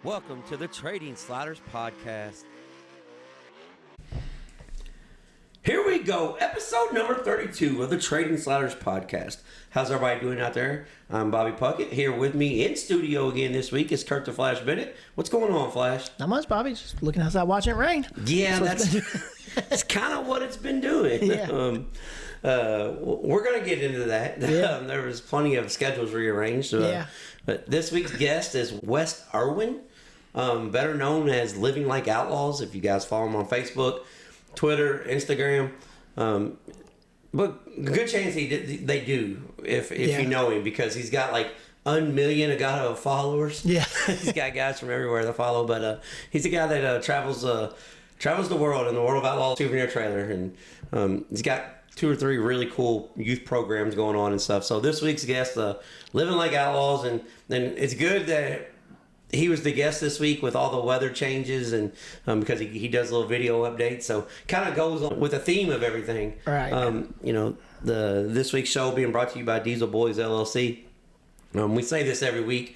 Welcome to the Trading Sliders Podcast. Here we go, episode number 32 of the Trading Sliders Podcast. How's everybody doing out there? I'm Bobby Puckett. Here with me in studio again this week is Kurt the Flash Bennett. What's going on, Flash? Not much, Bobby. Just looking outside watching it rain. Yeah, that's kind of what it's been doing. Yeah. We're going to get into that. Yeah. There was plenty of schedules rearranged. Yeah. But this week's guest is West Irwin, better known as Living Like Outlaws, if you guys follow him on Facebook, Twitter, Instagram. But good chance they do if you know him, because he's got like a million of followers. Yeah. He's got guys from everywhere that follow, but he's a guy that travels the world in the World of Outlaws souvenir trailer, and he's got 2 or 3 really cool youth programs going on and stuff. So this week's guest, Living Like Outlaws, and it's good that he was the guest this week with all the weather changes, and because he does little video updates, so kind of goes on with the theme of everything. Right. This week's show being brought to you by Diesel Boys LLC. We say this every week.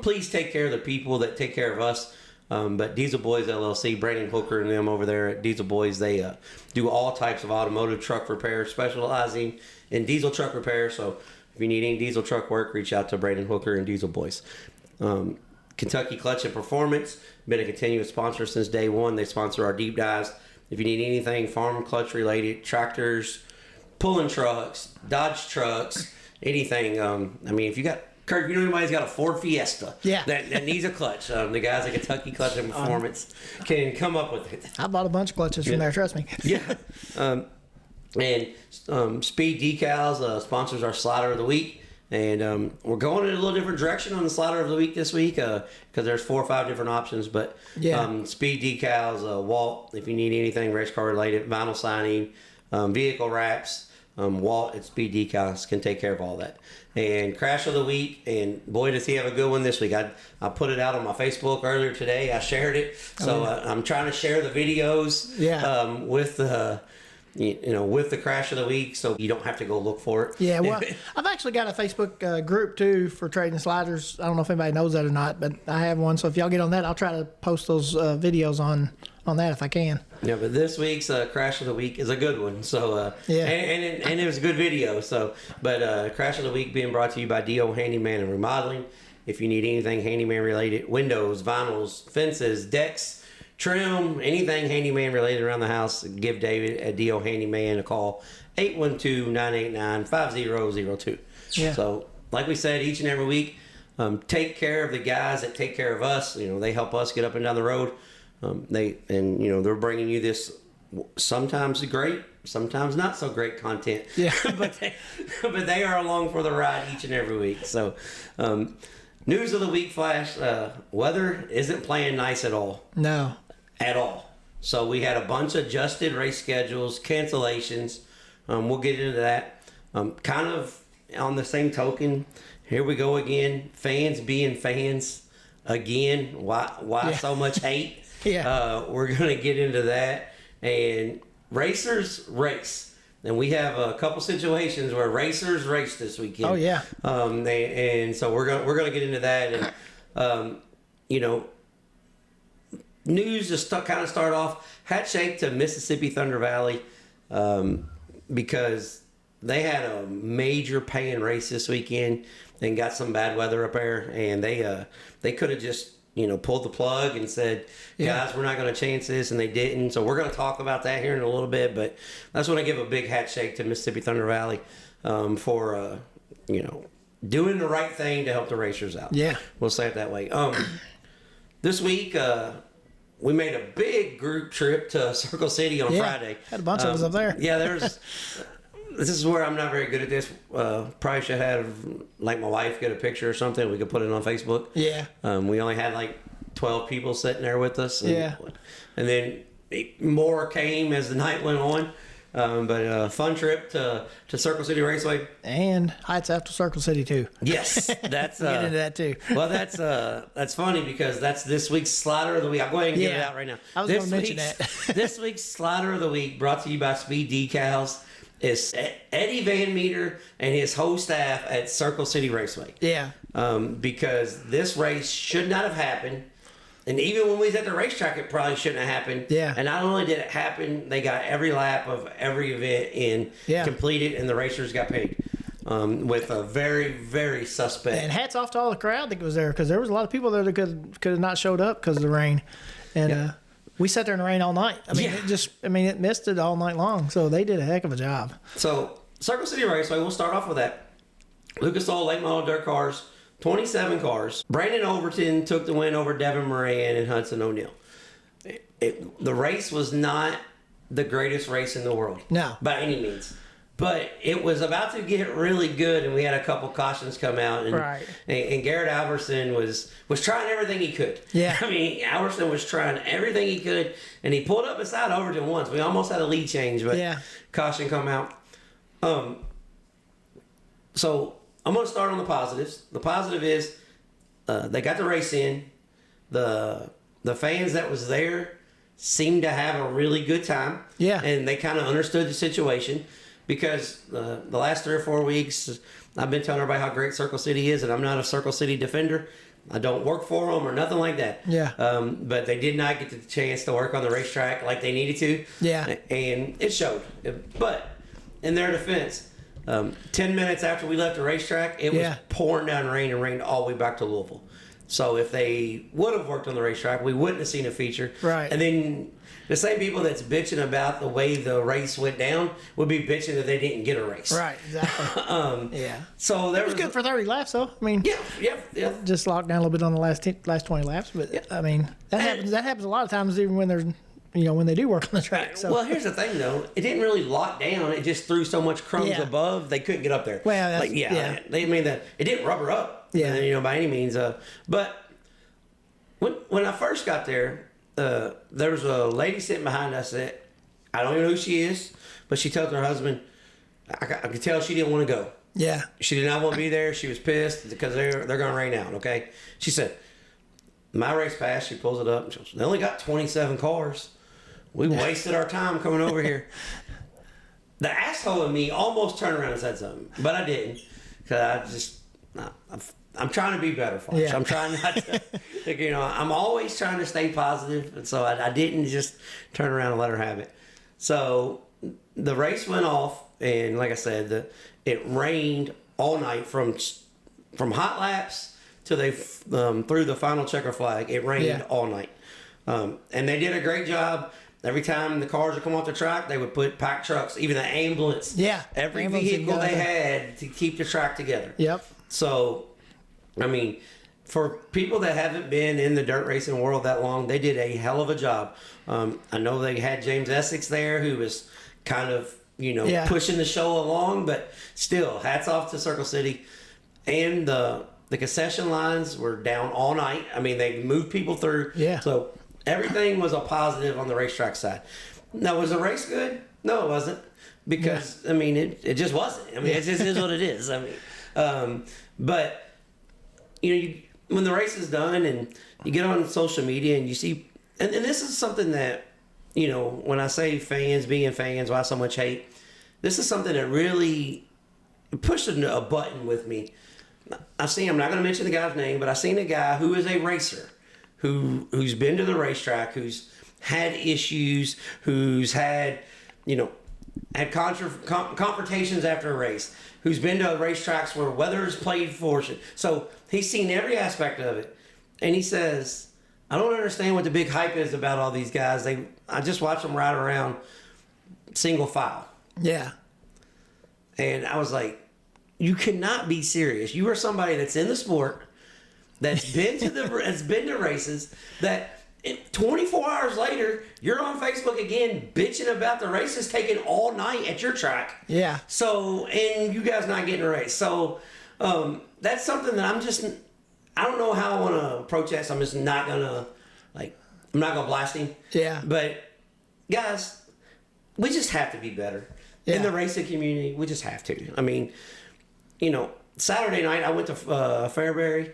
Please take care of the people that take care of us. But Diesel Boys LLC, Brandon Hooker and them over there at Diesel Boys, they do all types of automotive truck repair, specializing in diesel truck repair. So if you need any diesel truck work, reach out to Brandon Hooker and Diesel Boys. Kentucky Clutch and Performance, been a continuous sponsor since day one. They sponsor our deep dives. If you need anything farm clutch related, tractors, pulling trucks, Dodge trucks, anything. If you got, Kurt, if you know anybody's got a Ford Fiesta that needs a clutch, the guys at Kentucky Clutch and Performance can come up with it. I bought a bunch of clutches from there, trust me. Yeah. And Speed Decals sponsors our Slider of the Week. And we're going in a little different direction on the Slider of the Week this week, because there's 4 or 5 different options. But Speed Decals, Walt, if you need anything race car related, vinyl signing, vehicle wraps, Walt at Speed Decals can take care of all that. And Crash of the Week, and boy, does he have a good one this week. I put it out on my Facebook earlier today. I shared it. So I'm trying to share the videos with the... with the Crash of the Week, so you don't have to go look for it. Yeah, well, I've actually got a Facebook group, too, for Trading Sliders. I don't know if anybody knows that or not, but I have one. So if y'all get on that, I'll try to post those videos on that if I can. Yeah, but this week's Crash of the Week is a good one. So and it was a good video. So, but Crash of the Week being brought to you by D.O. Handyman and Remodeling. If you need anything handyman related, windows, vinyls, fences, decks, trim, anything handyman related around the house, give David at D.O. Handyman a call, 812-989-5002. Yeah. So, like we said, each and every week, take care of the guys that take care of us. They help us get up and down the road. They're bringing you this sometimes great, sometimes not so great content. Yeah. but they are along for the ride each and every week. So, news of the week, Flash. Weather isn't playing nice at all. No. At all. So we had a bunch of adjusted race schedules, cancellations. We'll get into that. Kind of on the same token, here we go again. Fans being fans again. Why so much hate? Yeah. We're going to get into that. And racers race. And we have a couple situations where racers race this weekend. Oh yeah. And so we're gonna get into that, and news just kind of start off. Hat shake to Mississippi Thunder Valley, because they had a major paying race this weekend and got some bad weather up there, and they could have just pulled the plug and said, guys, we're not going to chance this, and they didn't. So we're going to talk about that here in a little bit, but I just want to give a big hat shake to Mississippi Thunder Valley for doing the right thing to help the racers out. Yeah. We'll say it that way. This week, we made a big group trip to Circle City on Friday. Had a bunch of us up there. Yeah, this is where I'm not very good at this. Probably should have, like, my wife get a picture or something. We could put it on Facebook. Yeah. We only had like 12 people sitting there with us. And, and then more came as the night went on. But a fun trip to Circle City Raceway. And Heights after Circle City, too. Yes. That's get into that, too. Well, that's funny because that's this week's Slider of the Week. I'll go ahead and get it out right now. I was going to mention that. This week's Slider of the Week, brought to you by Speed Decals, is Eddie Van Meter and his whole staff at Circle City Raceway. Yeah. Because this race should not have happened. And even when we was at the racetrack, it probably shouldn't have happened. Yeah. And not only did it happen, they got every lap of every event completed, and the racers got paid with a very, very suspect. And hats off to all the crowd that was there, because there was a lot of people there that could have not showed up because of the rain. And we sat there in the rain all night. I mean, it missed it all night long. So they did a heck of a job. So Circle City Raceway, we'll start off with that. Lucas Oil late model dirt cars. 27 cars. Brandon Overton took the win over Devin Moran and Hudson O'Neill. The race was not the greatest race in the world. No. By any means. But it was about to get really good, and we had a couple cautions come out. And, right. And Garrett Alberson was trying everything he could. Yeah. I mean, Alberson was trying everything he could, and he pulled up beside Overton once. We almost had a lead change, but caution come out. So I'm going to start on the positives. The positive is they got the race in. The fans that was there seemed to have a really good time. Yeah. And they kind of understood the situation, because the last 3 or 4 weeks I've been telling everybody how great Circle City is, and I'm not a Circle City defender. I don't work for them or nothing like that. Yeah. But they did not get the chance to work on the racetrack like they needed to. Yeah. And it showed. But in their defense, 10 minutes after we left the racetrack, it was pouring down rain, and rained all the way back to Louisville. So if they would have worked on the racetrack, we wouldn't have seen a feature. Right. And then the same people that's bitching about the way the race went down would be bitching that they didn't get a race. Right, exactly. So there was good for 30 laps, though. I mean, yeah. Just locked down a little bit on the last 20 laps, but I mean, that happens a lot of times, even when there's, when they do work on the track. So. Well, here's the thing, though. It didn't really lock down. It just threw so much crumbs above, they couldn't get up there. Well, that's, it didn't rubber up. Yeah. By any means. But when I first got there, there was a lady sitting behind us that I don't even know who she is, but she told her husband, I could tell she didn't want to go. Yeah. She did not want to be there. She was pissed because they're going to rain out. Okay. She said, my race pass. She pulls it up. And she goes, they only got 27 cars. We wasted our time coming over here. The asshole in me almost turned around and said something, but I didn't, because I'm trying to be better, folks. Yeah. I'm trying not to, I'm always trying to stay positive, and so I didn't just turn around and let her have it. So the race went off, and like I said, it rained all night from hot laps till they threw the final checker flag. It rained all night, and they did a great job. Every time the cars would come off the track, they would put packed trucks, even the ambulance. Yeah. Every vehicle they had to keep the track together. Yep. So, I mean, for people that haven't been in the dirt racing world that long, they did a hell of a job. I know they had James Essex there, who was kind of, pushing the show along, but still, hats off to Circle City. And the concession lines were down all night. I mean, they moved people through. Yeah. So everything was a positive on the racetrack side. Now, was the race good? No, it wasn't. Because, I mean, it just wasn't. I mean, it just is what it is. I mean, but, when the race is done and you get on social media and you see, and this is something that, when I say fans being fans, why so much hate, this is something that really pushed a button with me. I'm not going to mention the guy's name, but I've seen a guy who is a racer, who's been to the racetrack, who's had issues, who's had, had confrontations after a race, who's been to racetracks where weather is played for. So he's seen every aspect of it. And he says, I don't understand what the big hype is about all these guys. I just watch them ride around single file. Yeah. And I was like, you cannot be serious. You are somebody that's in the sport, that's been to races, that 24 hours later, you're on Facebook again bitching about the races taking all night at your track. Yeah. So, and you guys not getting a race. So, that's something that I don't know how I want to approach that. So I'm just not going to, I'm not going to blast him. Yeah. But, guys, we just have to be better. Yeah. In the racing community, we just have to. I mean, Saturday night I went to Fairbury,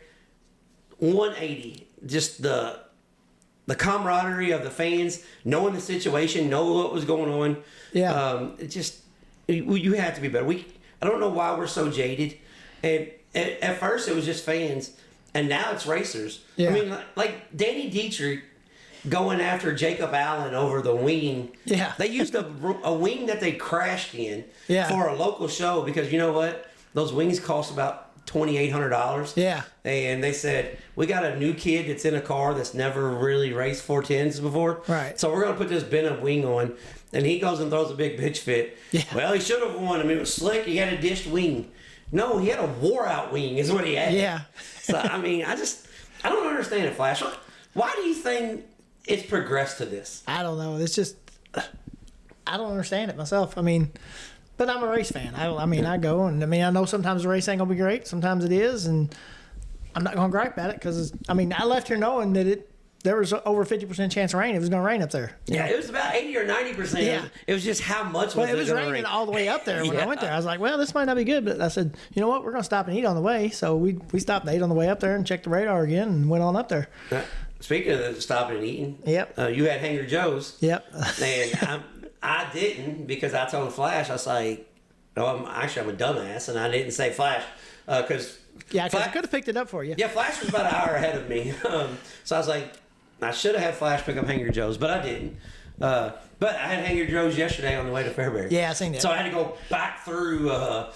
180. Just the camaraderie of the fans, knowing the situation, know what was going on. Yeah. You have to be better. I don't know why we're so jaded. And at first it was just fans. and now it's racers. Yeah. I mean, like Danny Dietrich going after Jacob Allen over the wing. Yeah. They used a wing that they crashed in Yeah. for a local show because you know what? Those wings cost about $2,800. Yeah. And they said, we got a new kid that's in a car that's never really raced 410s before. Right. So we're going to put this Bennett wing on. And he goes and throws a big bitch fit. Yeah. Well, he should have won. I mean, it was slick. He had a dished wing. No, he had a wore-out wing is what he had. Yeah. So, I mean, I don't understand it, Flash. Why do you think it's progressed to this? I don't know. It's just, I don't understand it myself. I mean, but I'm a race fan. I go and I know sometimes the race ain't gonna be great. Sometimes it is, and I'm not gonna gripe at it because I left here knowing that there was over 50% chance of rain. It was gonna rain up there. Yeah, it was about 80 or 90%. Yeah. It was just how much was Well, it it was gonna raining rain? all the way up there when Yeah. I went there. I was like, well, this might not be good, but I said, you know what? We're gonna stop and eat on the way. So we stopped and ate on the way up there and checked the radar again and went on up there. Speaking of the stopping and eating, Yep. You had Hanger Joe's. Yep. And I didn't because I told Flash, I was like, I'm a dumbass, and I didn't say Flash because Yeah, 'cause I could have picked it up for you. yeah, Flash was about an hour ahead of me. So I was like, I should have had Flash pick up Hanger Joe's, but I didn't. But I had Hanger Joe's yesterday on the way to Fairbury. Yeah, I seen that. So I had to go back through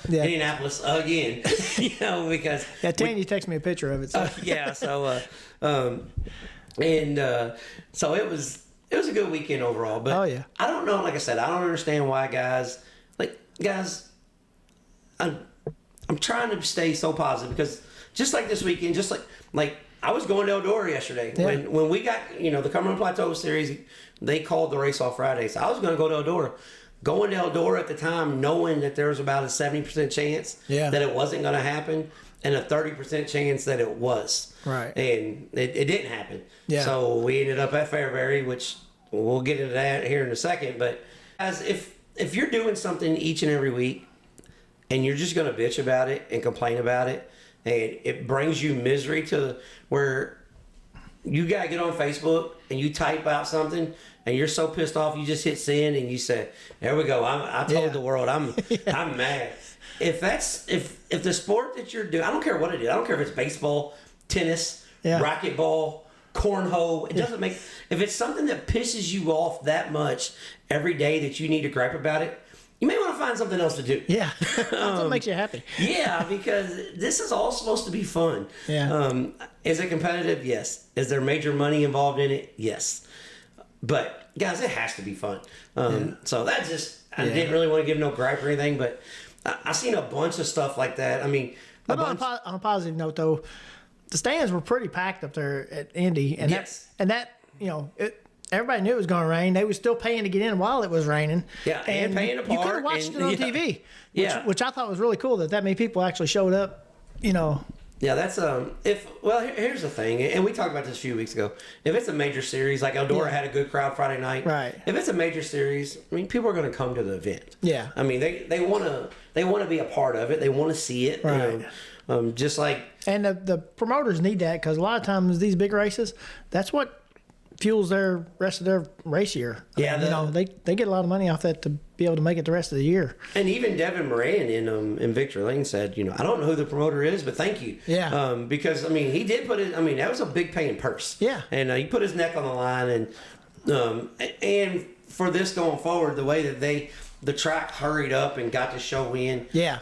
Indianapolis again, because Yeah, Tanya texted me a picture of it. So. yeah. So so it was a good weekend overall. But Oh, yeah. I don't know. Like I said, I don't understand why guys. I'm trying to stay so positive because just like this weekend, just like I was going to Eldora yesterday Yeah. when we got the Cumberland Plateau Series, they called the race off Friday, so I was going to go to Eldora. Going to Eldora at the time, knowing that there was about a 70% chance that it wasn't going to happen, and a 30% chance that it was. Right. And it didn't happen. Yeah. So we ended up at Fairbury, which we'll get into that here in a second. But as if you're doing something each and every week, and you're just going to bitch about it and complain about it, and it brings you misery to where you got to get on Facebook and you type out something and you're so pissed off you just hit send and you say, there we go, I told the world I'm mad. If the sport that you're doing, I don't care what it is, I don't care if it's baseball, tennis, racquetball, cornhole, it doesn't make, if it's something that pisses you off that much every day that you need to gripe about it, you may want to find something else to do. Yeah. That's what makes you happy. Yeah, because this is all supposed to be fun. Yeah. Is it competitive? Yes. Is there major money involved in it? Yes. But, guys, it has to be fun. So that's just, I didn't really want to give no gripe or anything, but I seen a bunch of stuff like that. I mean, But on a positive note, though, the stands were pretty packed up there at Indy. And everybody knew it was going to rain. They were still paying to get in while it was raining. Yeah, and paying to park. You could have watched it on TV, which I thought was really cool that many people actually showed up, Yeah, that's here's the thing, and we talked about this a few weeks ago. If it's a major series, like Eldora had a good crowd Friday night. Right. If it's a major series, I mean, people are going to come to the event. Yeah. I mean, they want to be a part of it. They want to see it. Right. Just like. And the promoters need that because a lot of times these big races, that's what fuels their rest of their race year. They get a lot of money off that to be able to make it the rest of the year. And even Devin Moran in Victory Lane said, I don't know who the promoter is, but thank you. Yeah. Because he did put it. That was a big paying purse. Yeah. And he put his neck on the line, and for this going forward, the way that the track hurried up and got the show in. Yeah.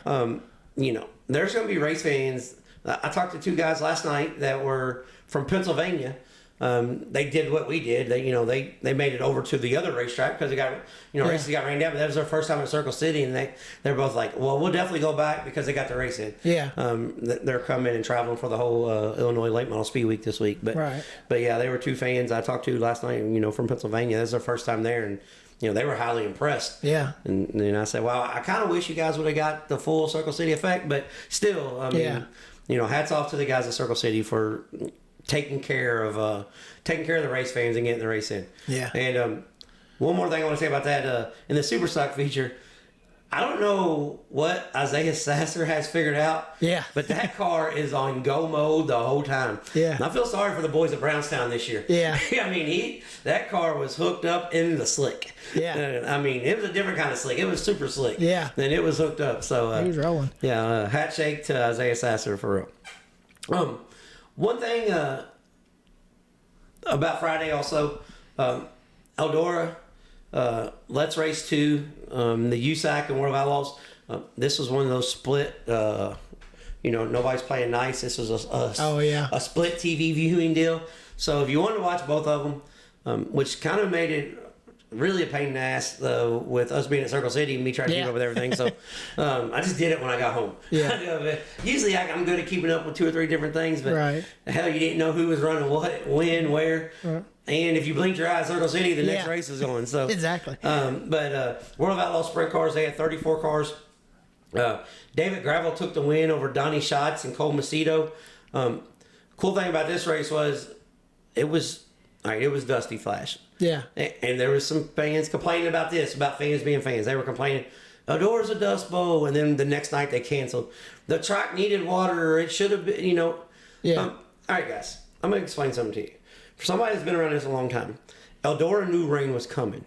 There's going to be race fans. I talked to two guys last night that were from Pennsylvania. They did what we did. They made it over to the other racetrack because they got races got rained out. But that was their first time in Circle City, and they're both like, well, we'll definitely go back because they got the race in. Yeah. They're coming and traveling for the whole Illinois Late Model Speed Week this week. But right. But yeah, they were two fans I talked to last night. From Pennsylvania. This is their first time there, and they were highly impressed. Yeah. And then I said, well, I kind of wish you guys would have got the full Circle City effect, but still, hats off to the guys at Circle City for taking care of the race fans and getting the race in. Yeah. And one more thing I want to say about that in the Super Stock feature, I don't know what Isaiah Sasser has figured out. Yeah. But that car is on go mode the whole time. Yeah. And I feel sorry for the boys at Brownstown this year. Yeah. That car was hooked up in the slick. Yeah. It was a different kind of slick. It was super slick. Yeah. And it was hooked up. So he was rolling. Yeah. Hat shake to Isaiah Sasser for real. One thing about Friday also, Eldora, Let's Race 2, the USAC and World of Outlaws. This was one of those split, nobody's playing nice. This was a split TV viewing deal. So if you wanted to watch both of them, which kind of made it really a pain in the ass with us being at Circle City and me trying to keep up with everything. So I just did it when I got home. Yeah. Usually I'm good at keeping up with 2 or 3 different things, but hell, you didn't know who was running what, when, where. Right. And if you blinked your eye at Circle City, the next race was on. So exactly. But World of Outlaws sprint cars, they had 34 cars. David Gravel took the win over Donnie Schatz and Cole Macedo. Cool thing about this race was it was Dusty Flash. Yeah. And there was some fans complaining about this, about fans being fans. They were complaining, Eldora's a dust bowl, and then the next night they canceled. The track needed water, or it should have been, Yeah. All right, guys, I'm going to explain something to you. For somebody that's been around this a long time, Eldora knew rain was coming.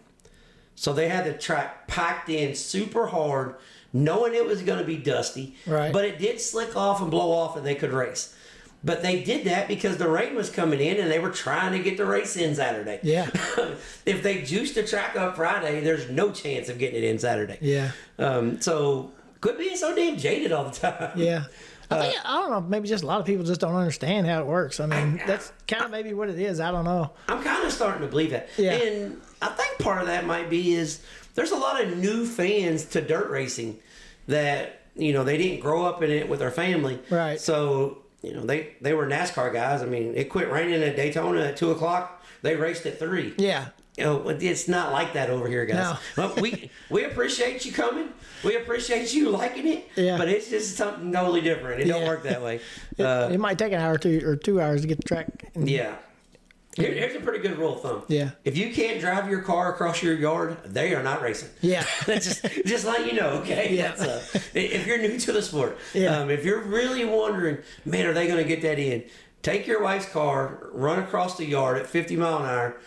So they had the track packed in super hard, knowing it was going to be dusty. Right. But it did slick off and blow off, and they could race. But they did that because the rain was coming in, and they were trying to get the race in Saturday. Yeah. If they juiced the track up Friday, there's no chance of getting it in Saturday. Yeah. So quit being so damn jaded all the time. Yeah. I don't know, maybe just a lot of people just don't understand how it works. I mean, that's kind of maybe what it is. I don't know. I'm kind of starting to believe that. Yeah. And I think part of that might be is there's a lot of new fans to dirt racing that, they didn't grow up in it with their family. Right. So, they were NASCAR guys. I mean, it quit raining at Daytona at 2 o'clock. They raced at 3. Yeah. It's not like that over here, guys. No. Well, we appreciate you coming. We appreciate you liking it. Yeah. But it's just something totally different. It don't work that way. It might take an hour or 2 hours to get the track. Yeah. Here's a pretty good rule of thumb. Yeah. If you can't drive your car across your yard, they are not racing. Yeah. just let you know, okay? Yeah. If you're new to the sport. Yeah. If you're really wondering, man, are they going to get that in? Take your wife's car, run across the yard at 50 mile an hour.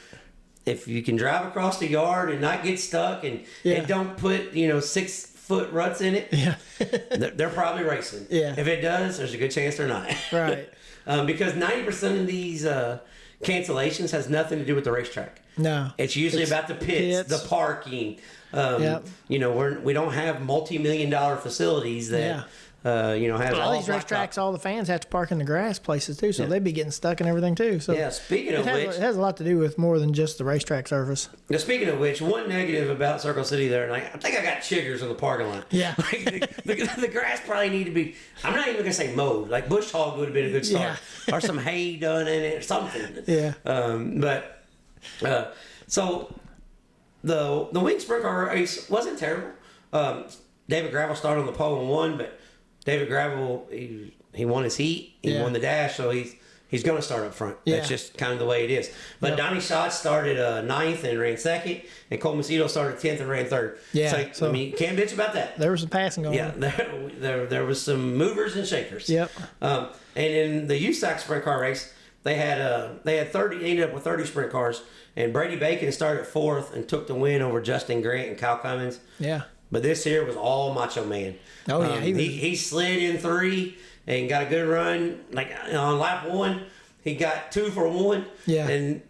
If you can drive across the yard and not get stuck and don't put, 6-foot ruts in it, they're probably racing. Yeah. If it does, there's a good chance they're not. Right. Because 90% of these cancellations has nothing to do with the racetrack. No. It's usually about the pits, the parking. We don't have multi-million-dollar facilities that have all these racetracks. All the fans have to park in the grass places too, so they'd be getting stuck and everything too. So speaking of which, it has a lot to do with more than just the racetrack service. Now, speaking of which, one negative about Circle City there, and I think I got chiggers in the parking lot. Yeah. The grass probably need to be, I'm not even going to say mowed. Like bush hog would have been a good start. Or some hay done in it or something. Yeah. So the wing sprint car race wasn't terrible. David Gravel started on the pole and won, but David Gravel, he won his heat. He won the dash, so he's going to start up front. Yeah. That's just kind of the way it is. But Donnie Schatz started 9th and ran 2nd, and Cole Macedo started 10th and ran 3rd. Yeah. So, you can't bitch about that. There was some passing going on. Yeah, there was some movers and shakers. Yep. And in the USAC sprint car race, they had 30. They ended up with 30 sprint cars, and Brady Bacon started 4th and took the win over Justin Grant and Kyle Cummins. Yeah. But this here was all Macho Man. Oh yeah, he slid in 3 and got a good run. Like on lap 1, he got 2 for 1. Yeah. And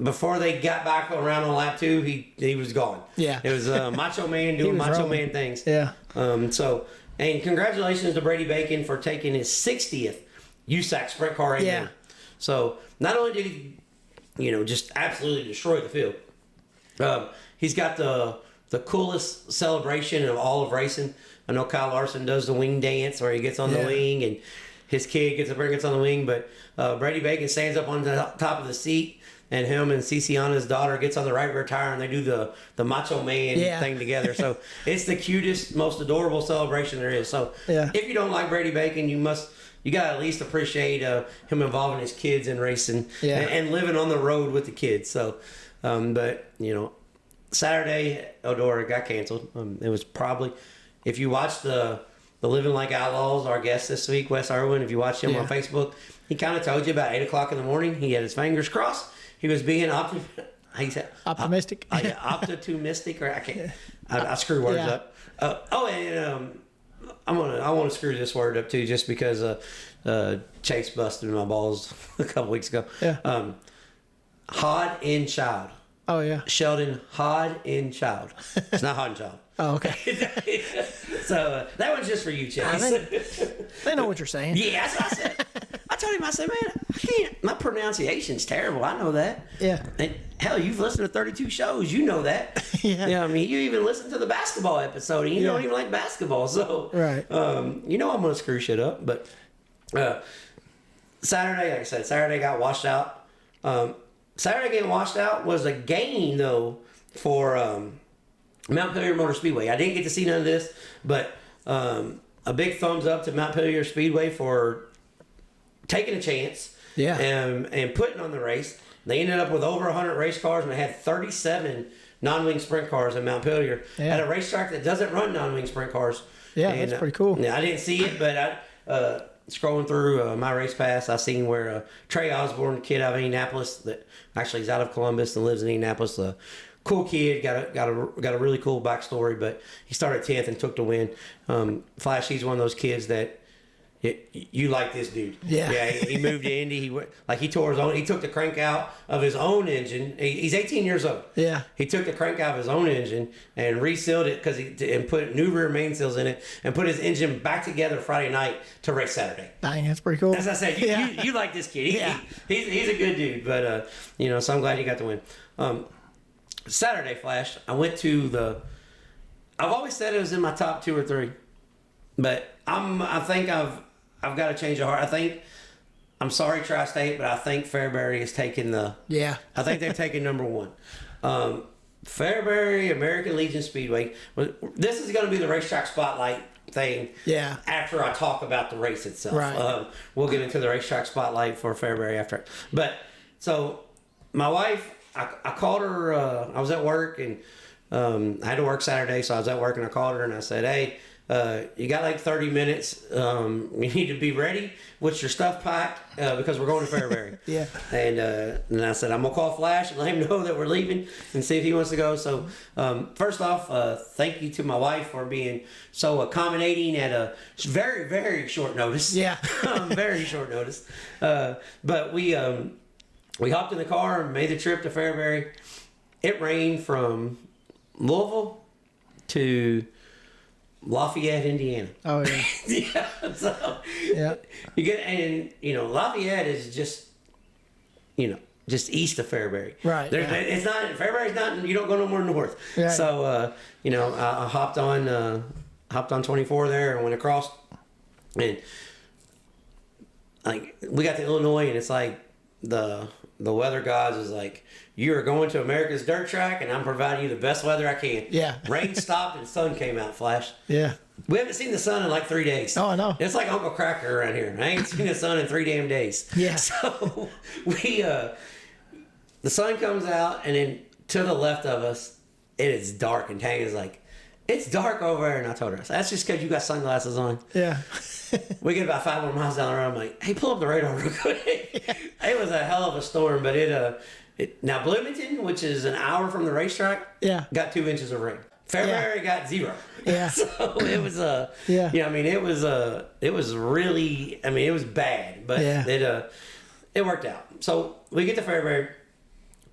before they got back around on lap 2, he was gone. Yeah. It was Macho Man doing Macho Man things. Yeah. And congratulations to Brady Bacon for taking his 60th USAC sprint car race. Yeah. So not only did he, just absolutely destroy the field, he's got the coolest celebration of all of racing. I know Kyle Larson does the wing dance where he gets on the wing and his kid gets up and gets on the wing, but Brady Bacon stands up on the top of the seat, and him and Ciciana's daughter gets on the right rear tire, and they do the Macho Man thing together. So it's the cutest, most adorable celebration there is. So if you don't like Brady Bacon, you got to at least appreciate him involving his kids in racing and living on the road with the kids. So, Saturday, Eldora got canceled. It was probably, if you watched the Living Like Outlaws, our guest this week, Wes Irwin, if you watched him on Facebook, he kind of told you about 8 o'clock in the morning. He had his fingers crossed. He was being optimistic. Optimistic, or I screw words up. I want to screw this word up too, just because Chase busted my balls a couple weeks ago. Yeah. Hod and Child. Oh yeah. Sheldon Hod and Child. It's not Hod and Child. Oh okay. So that one's just for you, Chase. They know what you're saying. Yeah, that's what I said. I told him, I said, man, I can't. My pronunciation's terrible. I know that. Yeah. And hell, you've listened to 32 shows. You know that. Yeah. Yeah. I mean, you even listened to the basketball episode, and you don't even like basketball. So, right. You know, I'm gonna screw shit up. But Saturday, like I said, Saturday got washed out. Saturday getting washed out was a gain though for Mount Pillier Motor Speedway. I didn't get to see none of this, but a big thumbs up to Mount Pillier Speedway for taking a chance, and putting on the race. They ended up with over 100 race cars, and they had 37 non-wing sprint cars in Mount Pillier at a racetrack that doesn't run non-wing sprint cars. Yeah, and, that's pretty cool. I didn't see it, but I scrolling through my race pass, I seen where Trey Osborne, kid out of Indianapolis, that actually is out of Columbus and lives in Indianapolis. Cool kid, got a really cool backstory, but he started 10th and took the win. Flash, he's one of those kids that you like this dude. Yeah. Yeah. He moved to Indy. He tore his own. He took the crank out of his own engine. He's 18 years old. Yeah. He took the crank out of his own engine and resealed it and put new rear main seals in it and put his engine back together Friday night to race Saturday. Dang, that's pretty cool. As I said, you like this kid. He's a good dude. But so I'm glad he got the win. Saturday, Flash, I went to I've always said it was in my top 2 or 3, but I think I've got to change of heart. I'm sorry, Tri-State, but I think Fairbury is taking I think they're taking number 1. Fairbury American Legion Speedway. This is going to be the racetrack spotlight thing. Yeah. After I talk about the race itself, right. We'll get into the racetrack spotlight for Fairbury after. But so my wife. I called her, I was at work, and I had to work Saturday, so I was at work, and I called her, and I said, hey, you got like 30 minutes. You need to be ready with your stuff packed because we're going to Fairbury. Yeah. And I said, I'm going to call Flash and let him know that we're leaving and see if he wants to go. So first off, thank you to my wife for being so accommodating at a very, very short notice. Yeah. Very short notice. But we hopped in the car and made the trip to Fairbury. It rained from Louisville to Lafayette, Indiana. Oh yeah. Yeah. So yeah. Lafayette is just east of Fairbury. Right. It's not Fairbury's not. You don't go no more north. Right. So I hopped on 24 there and went across, and like we got to Illinois, and it's like the weather gods is like, you are going to America's dirt track, and I'm providing you the best weather I can. Yeah. Rain stopped and sun came out, Flash. Yeah. We haven't seen the sun in like 3 days. Oh, I know. It's like Uncle Cracker around here. I ain't seen the sun in 3 damn days. Yeah. So the sun comes out, and then to the left of us, it is dark, and Tanya's like, it's dark over there. And I told her, that's just because you got sunglasses on. Yeah. We get about 5 more miles down the road. I'm like, hey, pull up the radar real quick. Yeah. It was a hell of a storm, but now Bloomington, which is an hour from the racetrack, got 2 inches of rain. Fairbury got 0. Yeah. So it was it was really, it was bad, but it worked out. So we get to Fairbury,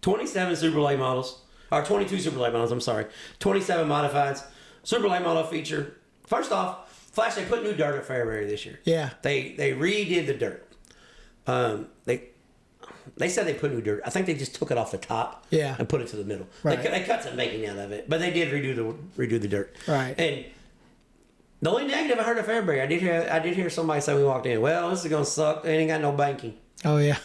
27 Super Late models, or 22 Super Late models, I'm sorry, 27 modifieds, Super Late model feature. First off, Flash, they put new dirt at Fairbury this year. Yeah. They redid the dirt. They said they put new dirt. I think they just took it off the top and put it to the middle. Right. They cut some making out of it, but they did redo the dirt. Right. And the only negative I heard of Fairbury, I did hear somebody say when we walked in, well, this is gonna suck. They ain't got no banking. Oh yeah.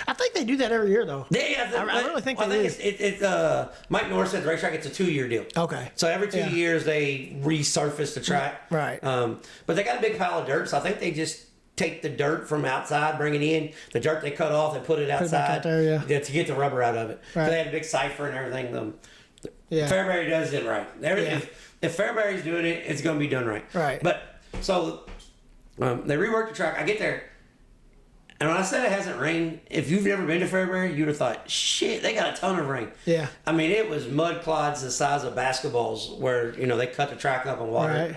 I think they do that every year though. Yeah, I really think they do. It's Mike Norris said the racetrack, it's a 2-year deal. Okay. So every 2 years they resurface the track. Right. But they got a big pile of dirt, so I think they just take the dirt from outside, bring it in. The dirt they cut off, they put it outside out there, to get the rubber out of it. Right. So they had a big cipher and everything. Yeah. Fairbury does it right. If Fairbury's doing it, it's going to be done right. Right. But so they reworked the track. I get there, and when I said it hasn't rained, if you've never been to Fairbury, you'd have thought, shit, they got a ton of rain. Yeah. It was mud clods the size of basketballs where they cut the track up and water. Right.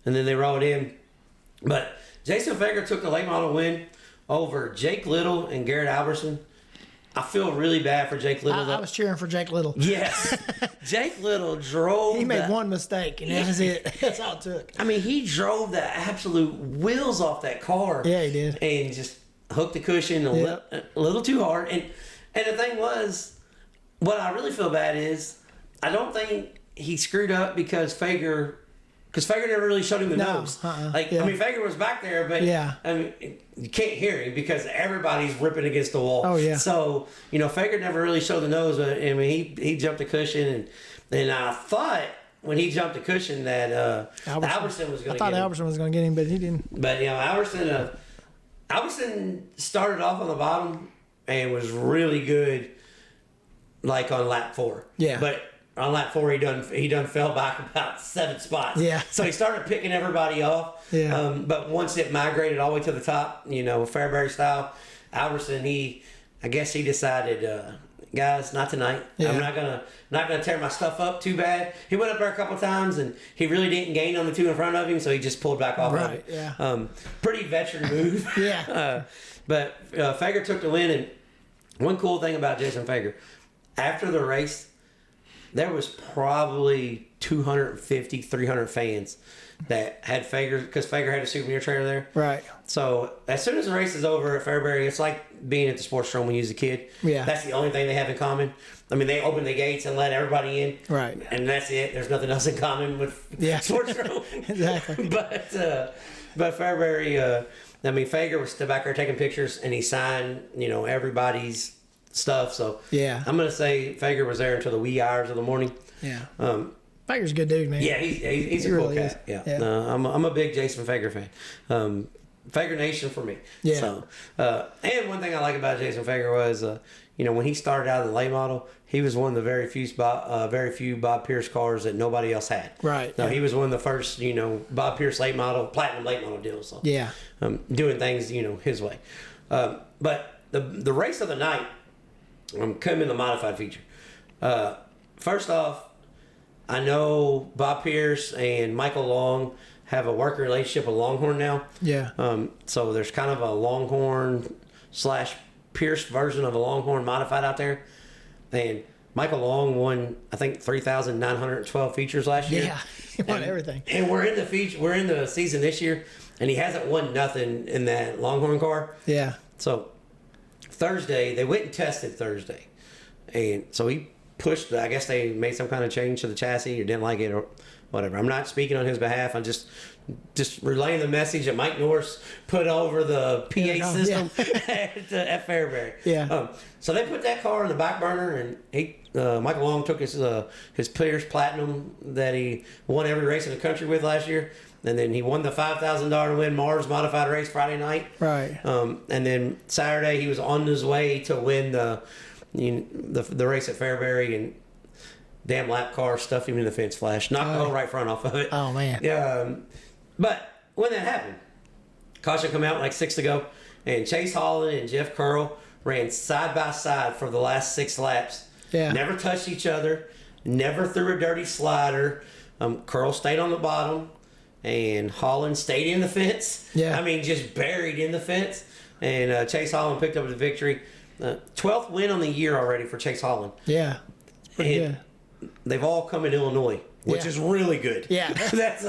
and then they rode in. But Jason Fager took the late model win over Jake Little and Garrett Albertson. I feel really bad for Jake Little. I was cheering for Jake Little. Yes. Jake Little drove. He made one mistake, and that was it. That's all it took. I mean, he drove the absolute wheels off that car. Yeah, he did. And just hooked the cushion a little too hard. And the thing was, what I really feel bad is, I don't think he screwed up because Fager never really showed him the nose. I mean, Fager was back there, but I mean, you can't hear him because everybody's ripping against the wall. Oh, yeah. So, Fager never really showed the nose, but I mean, he jumped the cushion, and I thought when he jumped the cushion that Albertson was going to get him. I thought Albertson was going to get him, but he didn't. But, Albertson started off on the bottom and was really good, like on lap 4. Yeah. But on lap 4, he done fell back about 7 spots. Yeah. So he started picking everybody off. Yeah. But once it migrated all the way to the top, Fairbury style, Albertson, I guess he decided, guys, not tonight. Yeah. I'm not gonna tear my stuff up too bad. He went up there a couple times and he really didn't gain on the 2 in front of him, so he just pulled back off of it. Yeah. Pretty veteran move. Yeah. But Fager took the win, and one cool thing about Jason Fager, after the race, there was probably 250, 300 fans that had Fager, because Fager had a souvenir trailer there. Right. So as soon as the race is over at Fairbury, it's like being at the sports dome when you was a kid. Yeah. That's the only thing they have in common. I mean, they open the gates and let everybody in. Right. And that's it. There's nothing else in common with sports dome. Exactly. But Fairbury, Fager was still back there taking pictures, and he signed, everybody's stuff. So yeah, I'm gonna say Fager was there until the wee hours of the morning. Yeah. Fager's a good dude, man. Yeah, he's a cool really cat. Is. Yeah. I'm a big Jason Fager fan. Fager Nation for me. Yeah. So, and one thing I like about Jason Fager was, when he started out in the late model, he was one of the very few Bob Pierce cars that nobody else had. Right. No, he was one of the first, Bob Pierce platinum late model deals. So, yeah. Doing things, his way. But the race of the night, come in the modified feature. First off, I know Bob Pierce and Michael Long have a working relationship with Longhorn now. Yeah. So there's kind of a Longhorn / Pierce version of a Longhorn modified out there. And Michael Long won, I think, 3,912 features last year. Yeah, he won everything. And we're in the season this year, and he hasn't won nothing in that Longhorn car. Yeah. So Thursday, they went and tested Thursday. And so he pushed, I guess they made some kind of change to the chassis or didn't like it or whatever. I'm not speaking on his behalf. I'm just relaying the message that Mike Norris put over the PA system at Fairbury. Yeah. So they put that car in the back burner, and Michael Long took his Pierce Platinum that he won every race in the country with last year. And then he won the $5,000 win Mars modified race Friday night. Right. And then Saturday he was on his way to win the race at Fairbury, and damn lap car stuffed him in the fence flash, knocked the whole right front off of it. Oh man. Yeah. But when that happened, caution come out like 6 to go, and Chase Holland and Jeff Curl ran side by side for the last 6 laps. Yeah. Never touched each other. Never threw a dirty slider. Curl stayed on the bottom, and Holland stayed in the fence. Yeah. I mean, just buried in the fence. And Chase Holland picked up the victory. 12th win on the year already for Chase Holland. Yeah. It's pretty good. They've all come in Illinois, which is really good. Yeah. that's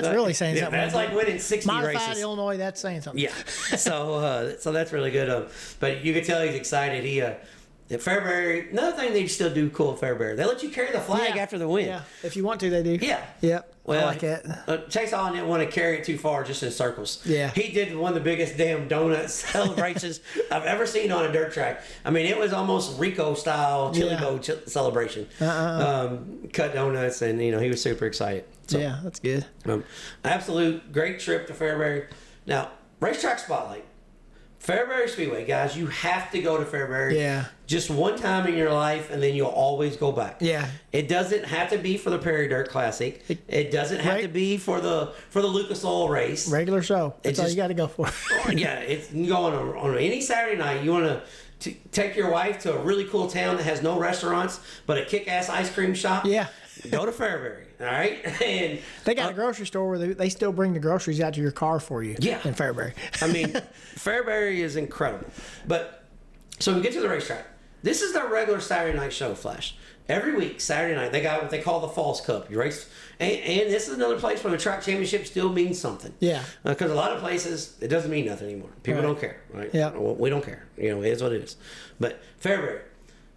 really saying something. That's like winning 60 Modified races. Illinois, that's saying something. Yeah. So that's really good. But you can tell he's excited. He at Fairbury, another thing they still do cool at Fairbury, they let you carry the flag after the win. Yeah. If you want to, they do. Yeah. Yep. Well, I like it. Chase Holland didn't want to carry it too far, just in circles. Yeah. He did one of the biggest damn donut celebrations I've ever seen on a dirt track. I mean, it was almost Rico style chili bowl celebration. Cut donuts, and he was super excited. So, yeah, that's good. Absolute great trip to Fairbury. Now, racetrack spotlight. Fairbury Speedway, guys, you have to go to Fairbury. Yeah. Just one time in your life, and then you'll always go back. Yeah. It doesn't have to be for the Prairie Dirt Classic. It doesn't have to be for the Lucas Oil race. Regular show. That's all you got to go for. Yeah, you can go on any Saturday night. You want to take your wife to a really cool town that has no restaurants but a kick-ass ice cream shop. Yeah. Go to Fairbury. All right, and They got a grocery store where they still bring the groceries out to your car for you. Yeah. In Fairbury. I mean, Fairbury is incredible. But so we get to the racetrack. This is their regular Saturday night show, Flash. Every week, Saturday night, they got what they call the Falls Cup. You race, and this is another place where the track championship still means something. Yeah. Because a lot of places, it doesn't mean nothing anymore. People don't care, right? Yeah. Well, we don't care. You know, it is what it is. But Fairbury,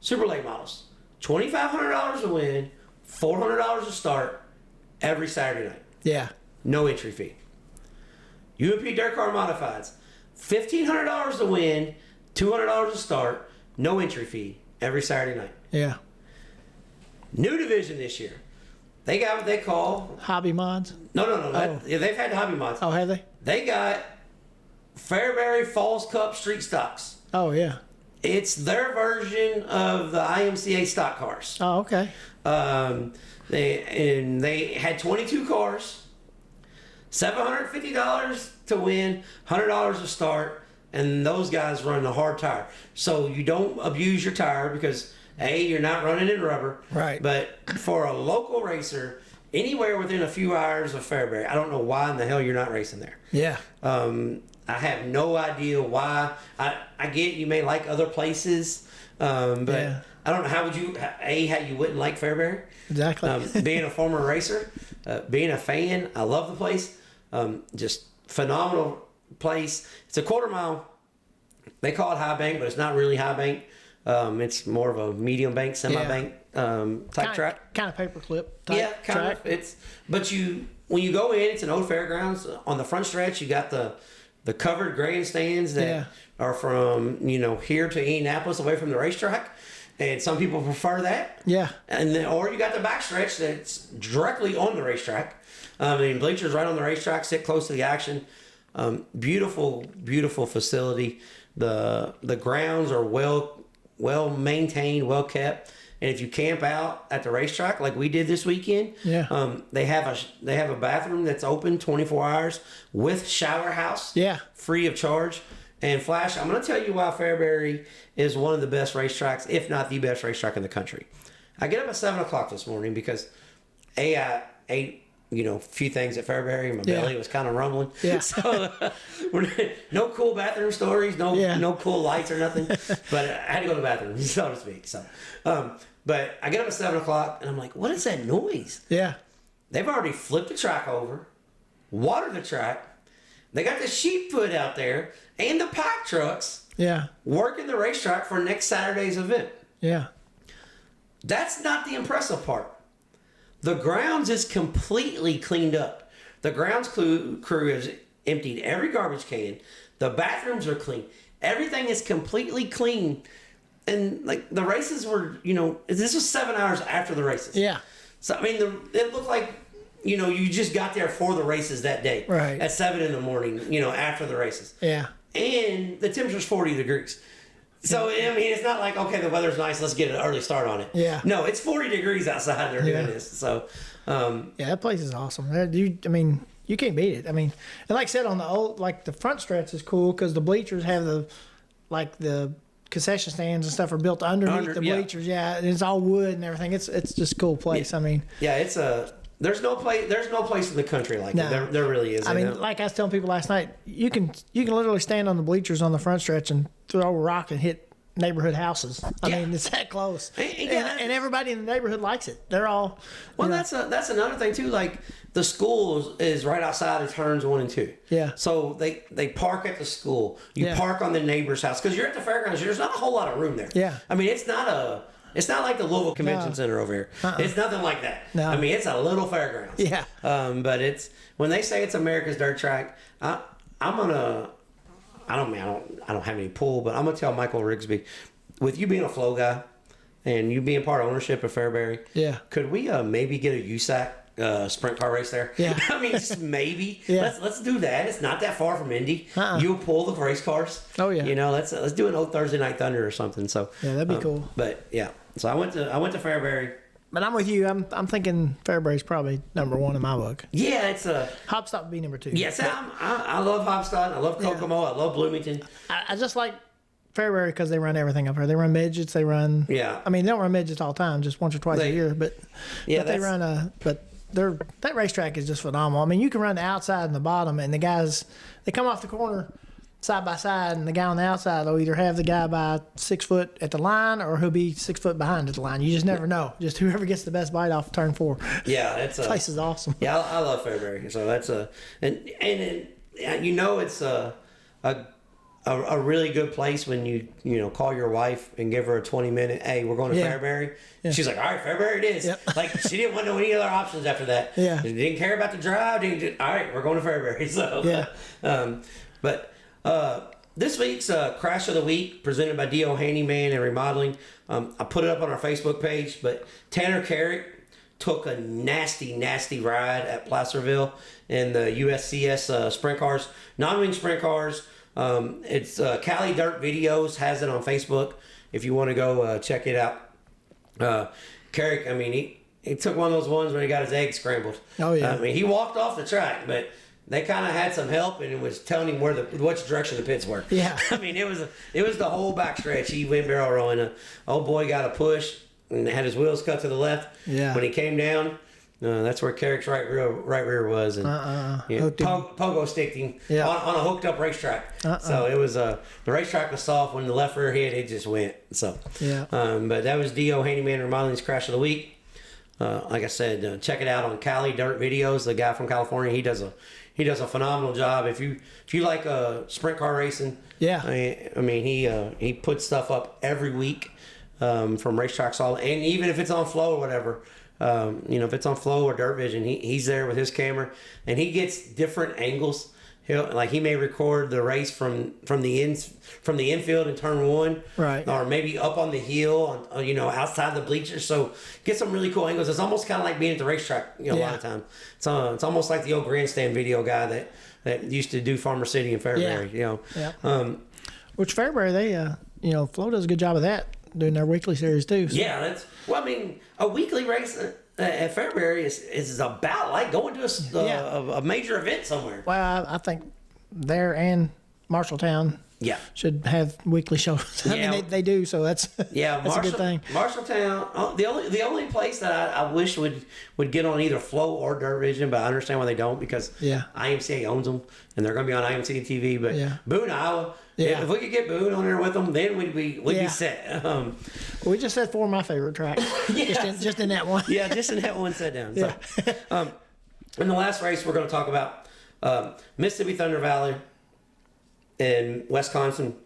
super late models, $2,500 to win, $400 to start every Saturday night. Yeah. No entry fee. UMP Dirt Car Modifieds, $1,500 to win, $200 to start, no entry fee every Saturday night. Yeah. New division this year. They got what they call Hobby mods. no. Oh. They've had hobby mods. Oh, have they? They got Fairbury Falls Cup Street Stocks. Oh, yeah. It's their version of the IMCA stock cars. Oh, okay. They had 22 cars, $750 to win, $100 to start, and those guys run the hard tire. So you don't abuse your tire because you're not running in rubber. Right. But for a local racer, anywhere within a few hours of Fairbury, I don't know why in the hell you're not racing there. Yeah. I have no idea why. I get you may like other places, but Yeah. I don't know how you wouldn't like Fairbury. Exactly. Being a former racer, being a fan, I love the place. Just phenomenal place. It's a quarter mile. They call it high bank, but it's not really high bank. It's more of a medium bank, semi bank type track. Kind of paperclip type Yeah, kind track. of. When you go in, it's an old fairgrounds. On the front stretch, you got the covered grandstands that are from here to Indianapolis, away from the racetrack, and some people prefer that. Yeah. Or you got the back stretch that's directly on the racetrack. Bleachers right on the racetrack, sit close to the action. Beautiful, beautiful facility. The grounds are well maintained, well kept. And if you camp out at the racetrack like we did this weekend, they have a bathroom that's open 24 hours with shower house, free of charge. And Flash, I'm going to tell you why Fairbury is one of the best racetracks, if not the best racetrack in the country. I get up at 7:00 this morning because I ate a few things at Fairbury. My belly was kind of rumbling. Yeah. So no cool bathroom stories, no cool lights or nothing. But I had to go to the bathroom, so to speak. So, but I get up at 7:00 and I'm like, what is that noise? Yeah. They've already flipped the track over, watered the track. They got the sheep put out there and the pack trucks. Yeah. Working the racetrack for next Saturday's event. Yeah. That's not the impressive part. The grounds is completely cleaned up. The grounds crew has emptied every garbage can. The bathrooms are clean. Everything is completely clean. And like the races were, this was 7 hours after the races. Yeah. So, it looked like, you just got there for the races that day. Right. At 7 a.m, after the races. Yeah. And the temperature's 40 degrees. So, it's not like, okay, the weather's nice, let's get an early start on it. Yeah. No, it's 40 degrees outside they're doing this. So, that place is awesome. You can't beat it. And like I said, on the old, the front stretch is cool because the bleachers have the concession stands and stuff are built underneath the bleachers. Yeah. And it's all wood and everything. It's just a cool place. Yeah, there's no place in the country like it. There really is. Like I was telling people last night, you can literally stand on the bleachers on the front stretch and throw a rock and hit neighborhood houses. It's that close. And everybody in the neighborhood likes it. They're all that's another thing too. Like the school is right outside of turns 1 and 2. Yeah. So they park at the school. You park on the neighbor's house because you're at the fairgrounds. There's not a whole lot of room there. Yeah. It's not like the Louisville Convention Center over here. It's nothing like that. No. It's a little fairgrounds. Yeah. But it's when they say it's America's dirt track, I don't have any pull, but I'm gonna tell Michael Rigsby, with you being a flow guy and you being part of ownership of Fairbury, could we maybe get a USAC sprint car race there? Yeah. Just maybe. Yeah. Let's do that. It's not that far from Indy. You'll pull the race cars. Oh yeah. Let's do an old Thursday Night Thunder or something. So that'd be cool. But yeah, so I went to Fairbury. But I'm with you. I'm thinking Fairbury's probably number 1 in my book. Yeah, it's a Hopstop would be number 2. Yes, I love Hopstad. I love Kokomo. I love Bloomington. I just like Fairbury because they run everything up here. They run midgets. They run. Yeah. They don't run midgets all the time, just once or twice a year. But they run. But that racetrack is just phenomenal. I mean, you can run the outside and the bottom, and the guys, they come off the corner side by side, and the guy on the outside will either have the guy by 6 foot at the line, or he'll be 6 foot behind at the line. You just never know. Just whoever gets the best bite off turn 4. Yeah, that's this place is awesome. Yeah, I love Fairbury. So that's and you know it's a really good place when you call your wife and give her a 20-minute. Hey, we're going to Fairbury. Yeah. She's like, all right, Fairbury it is. Yep. Like she didn't want to know any other options after that. Yeah, she didn't care about the drive. All right, we're going to Fairbury. So yeah, but. This week's Crash of the Week, presented by D.O. Handyman and Remodeling. I put it up on our Facebook page, but Tanner Carrick took a nasty, nasty ride at Placerville in the USCS sprint cars, non-wing sprint cars. It's Cali Dirt Videos, has it on Facebook if you want to go check it out. Carrick, I mean, he took one of those ones when he got his eggs scrambled. Oh, yeah. I mean, he walked off the track, but they kind of had some help, and it was telling him which direction the pits were. Yeah. I mean, it was the whole backstretch. He went barrel rolling. Old boy got a push and had his wheels cut to the left. Yeah. When he came down, that's where Carrick's right rear was, and pogo sticked him on a hooked up racetrack. So it was the racetrack was soft. When the left rear hit, it just went. So yeah. But that was D.O. Handyman Remodeling's Crash of the Week. Like I said, check it out on Cali Dirt Videos. The guy from California, he does a phenomenal job. If you like sprint car racing, yeah. I mean he puts stuff up every week from racetracks all, and even if it's on Flow or whatever, if it's on Flow or Dirt Vision, he's there with his camera, and he gets different angles. He may record the race from the infield in turn 1, right, or maybe up on the hill, outside the bleachers. So get some really cool angles. It's almost kind of like being at the racetrack, a lot of time. It's almost like the old grandstand video guy that used to do Farmer City and Fairbury. Yeah. Which Fairbury, they Flo does a good job of that, doing their weekly series too. So. Yeah, a weekly race at Fairbury is about like going to a major event somewhere. Well, I think there and Marshalltown should have weekly shows. I mean, they do, so that's a good thing. Marshalltown, the only place that I wish would get on either Flow or Dirt Vision, but I understand why they don't, because IMCA owns them and they're going to be on IMCA TV. But Boone, Iowa. Yeah. If we could get Boone on there with them, then we'd be set. We just said 4 of my favorite tracks. just in that one. Yeah, just in that one set down. Yeah. So, in the last race, we're going to talk about Mississippi Thunder Valley in Wisconsin.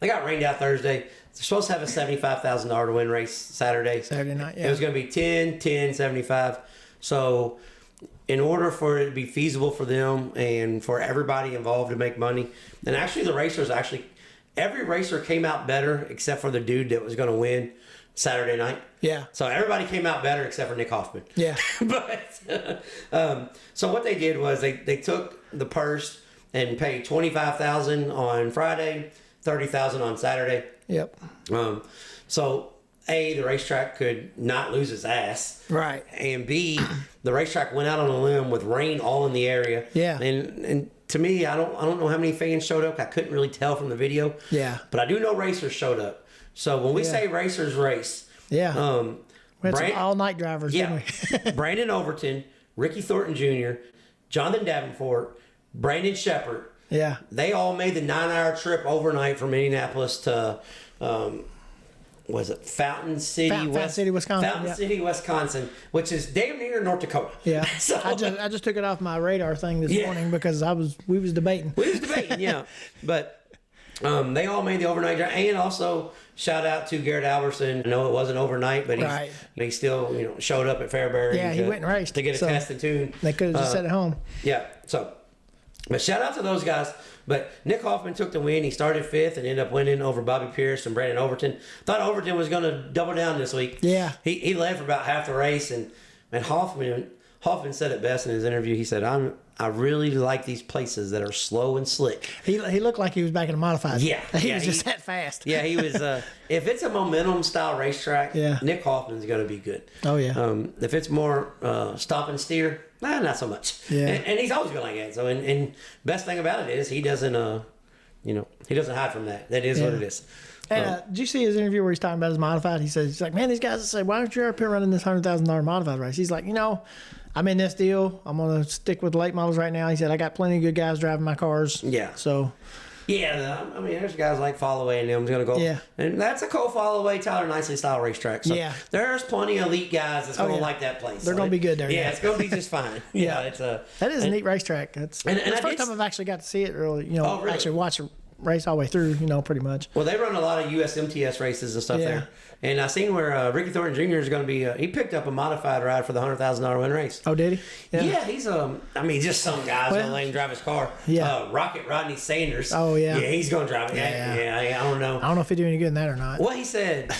They got rained out Thursday. They're supposed to have a $75,000 to win race Saturday. Saturday night, yeah. It was going to be 10, 10, 75. So in order for it to be feasible for them and for everybody involved to make money, and actually the racers, every racer came out better except for the dude that was going to win Saturday night. Yeah. So everybody came out better except for Nick Hoffman. Yeah. But so what they did was they took the purse and paid $25,000 on Friday, $30,000 on Saturday. Yep. So A, the racetrack could not lose its ass. Right. And B, the racetrack went out on a limb with rain all in the area. Yeah. And to me, I don't know how many fans showed up. I couldn't really tell from the video. Yeah. But I do know racers showed up. So when we say racers race, we had some all-night drivers, didn't we? Brandon Overton, Ricky Thornton Jr., Jonathan Davenport, Brandon Shepard. Yeah. They all made the 9-hour trip overnight from Indianapolis to Fountain City, Wisconsin. Fountain City, Wisconsin, which is damn near North Dakota. Yeah. So, I just took it off my radar thing this morning because we was debating. Yeah. But they all made the overnight drive, and also shout out to Garrett Albertson. I know it wasn't overnight, but he still showed up at Fairbury. Yeah, he went and raced to get a test and tune. They could have just sat at home. Yeah. So, but shout out to those guys. But Nick Hoffman took the win. He started 5th and ended up winning over Bobby Pierce and Brandon Overton. Thought Overton was going to double down this week. Yeah. He led for about half the race, and Hoffman said it best in his interview. He said, I really like these places that are slow and slick. He looked like he was back in a modified. Yeah. He was just that fast. Yeah, he was. If it's a momentum style racetrack, Nick Hoffman's going to be good. Oh, yeah. If it's more stop and steer, not so much. Yeah. And he's always been like that. So, and best thing about it is he doesn't, he doesn't hide from that. That is what it is. And did you see his interview where he's talking about his modified? He says, he's like, man, these guys say, why aren't you up here running this $100,000 modified race? He's like, I'm in this deal. I'm going to stick with late models right now. He said, I got plenty of good guys driving my cars. Yeah. So. Yeah, I mean, there's guys like Followay and them's going to go. Yeah. And that's a Cole Followay, Tyler Nicely style racetrack. So yeah. There's plenty of elite guys that's going to like that place. They're going to be good there. Yeah, it's going to be just fine. Yeah. That is a neat racetrack. That's the first time I've actually got to see it really, really? actually watch a race all the way through, pretty much. Well, they run a lot of USMTS races and stuff there. And I seen where Ricky Thornton Jr. is going to be, he picked up a modified ride for the $100,000 win race. Oh, did he? Yeah, he's, just some guy's going to let him drive his car. Yeah. Rocket Rodney Sanders. Oh, yeah. Yeah, he's going to drive it. Yeah, I don't know. I don't know if he'd do any good in that or not. Well, he said,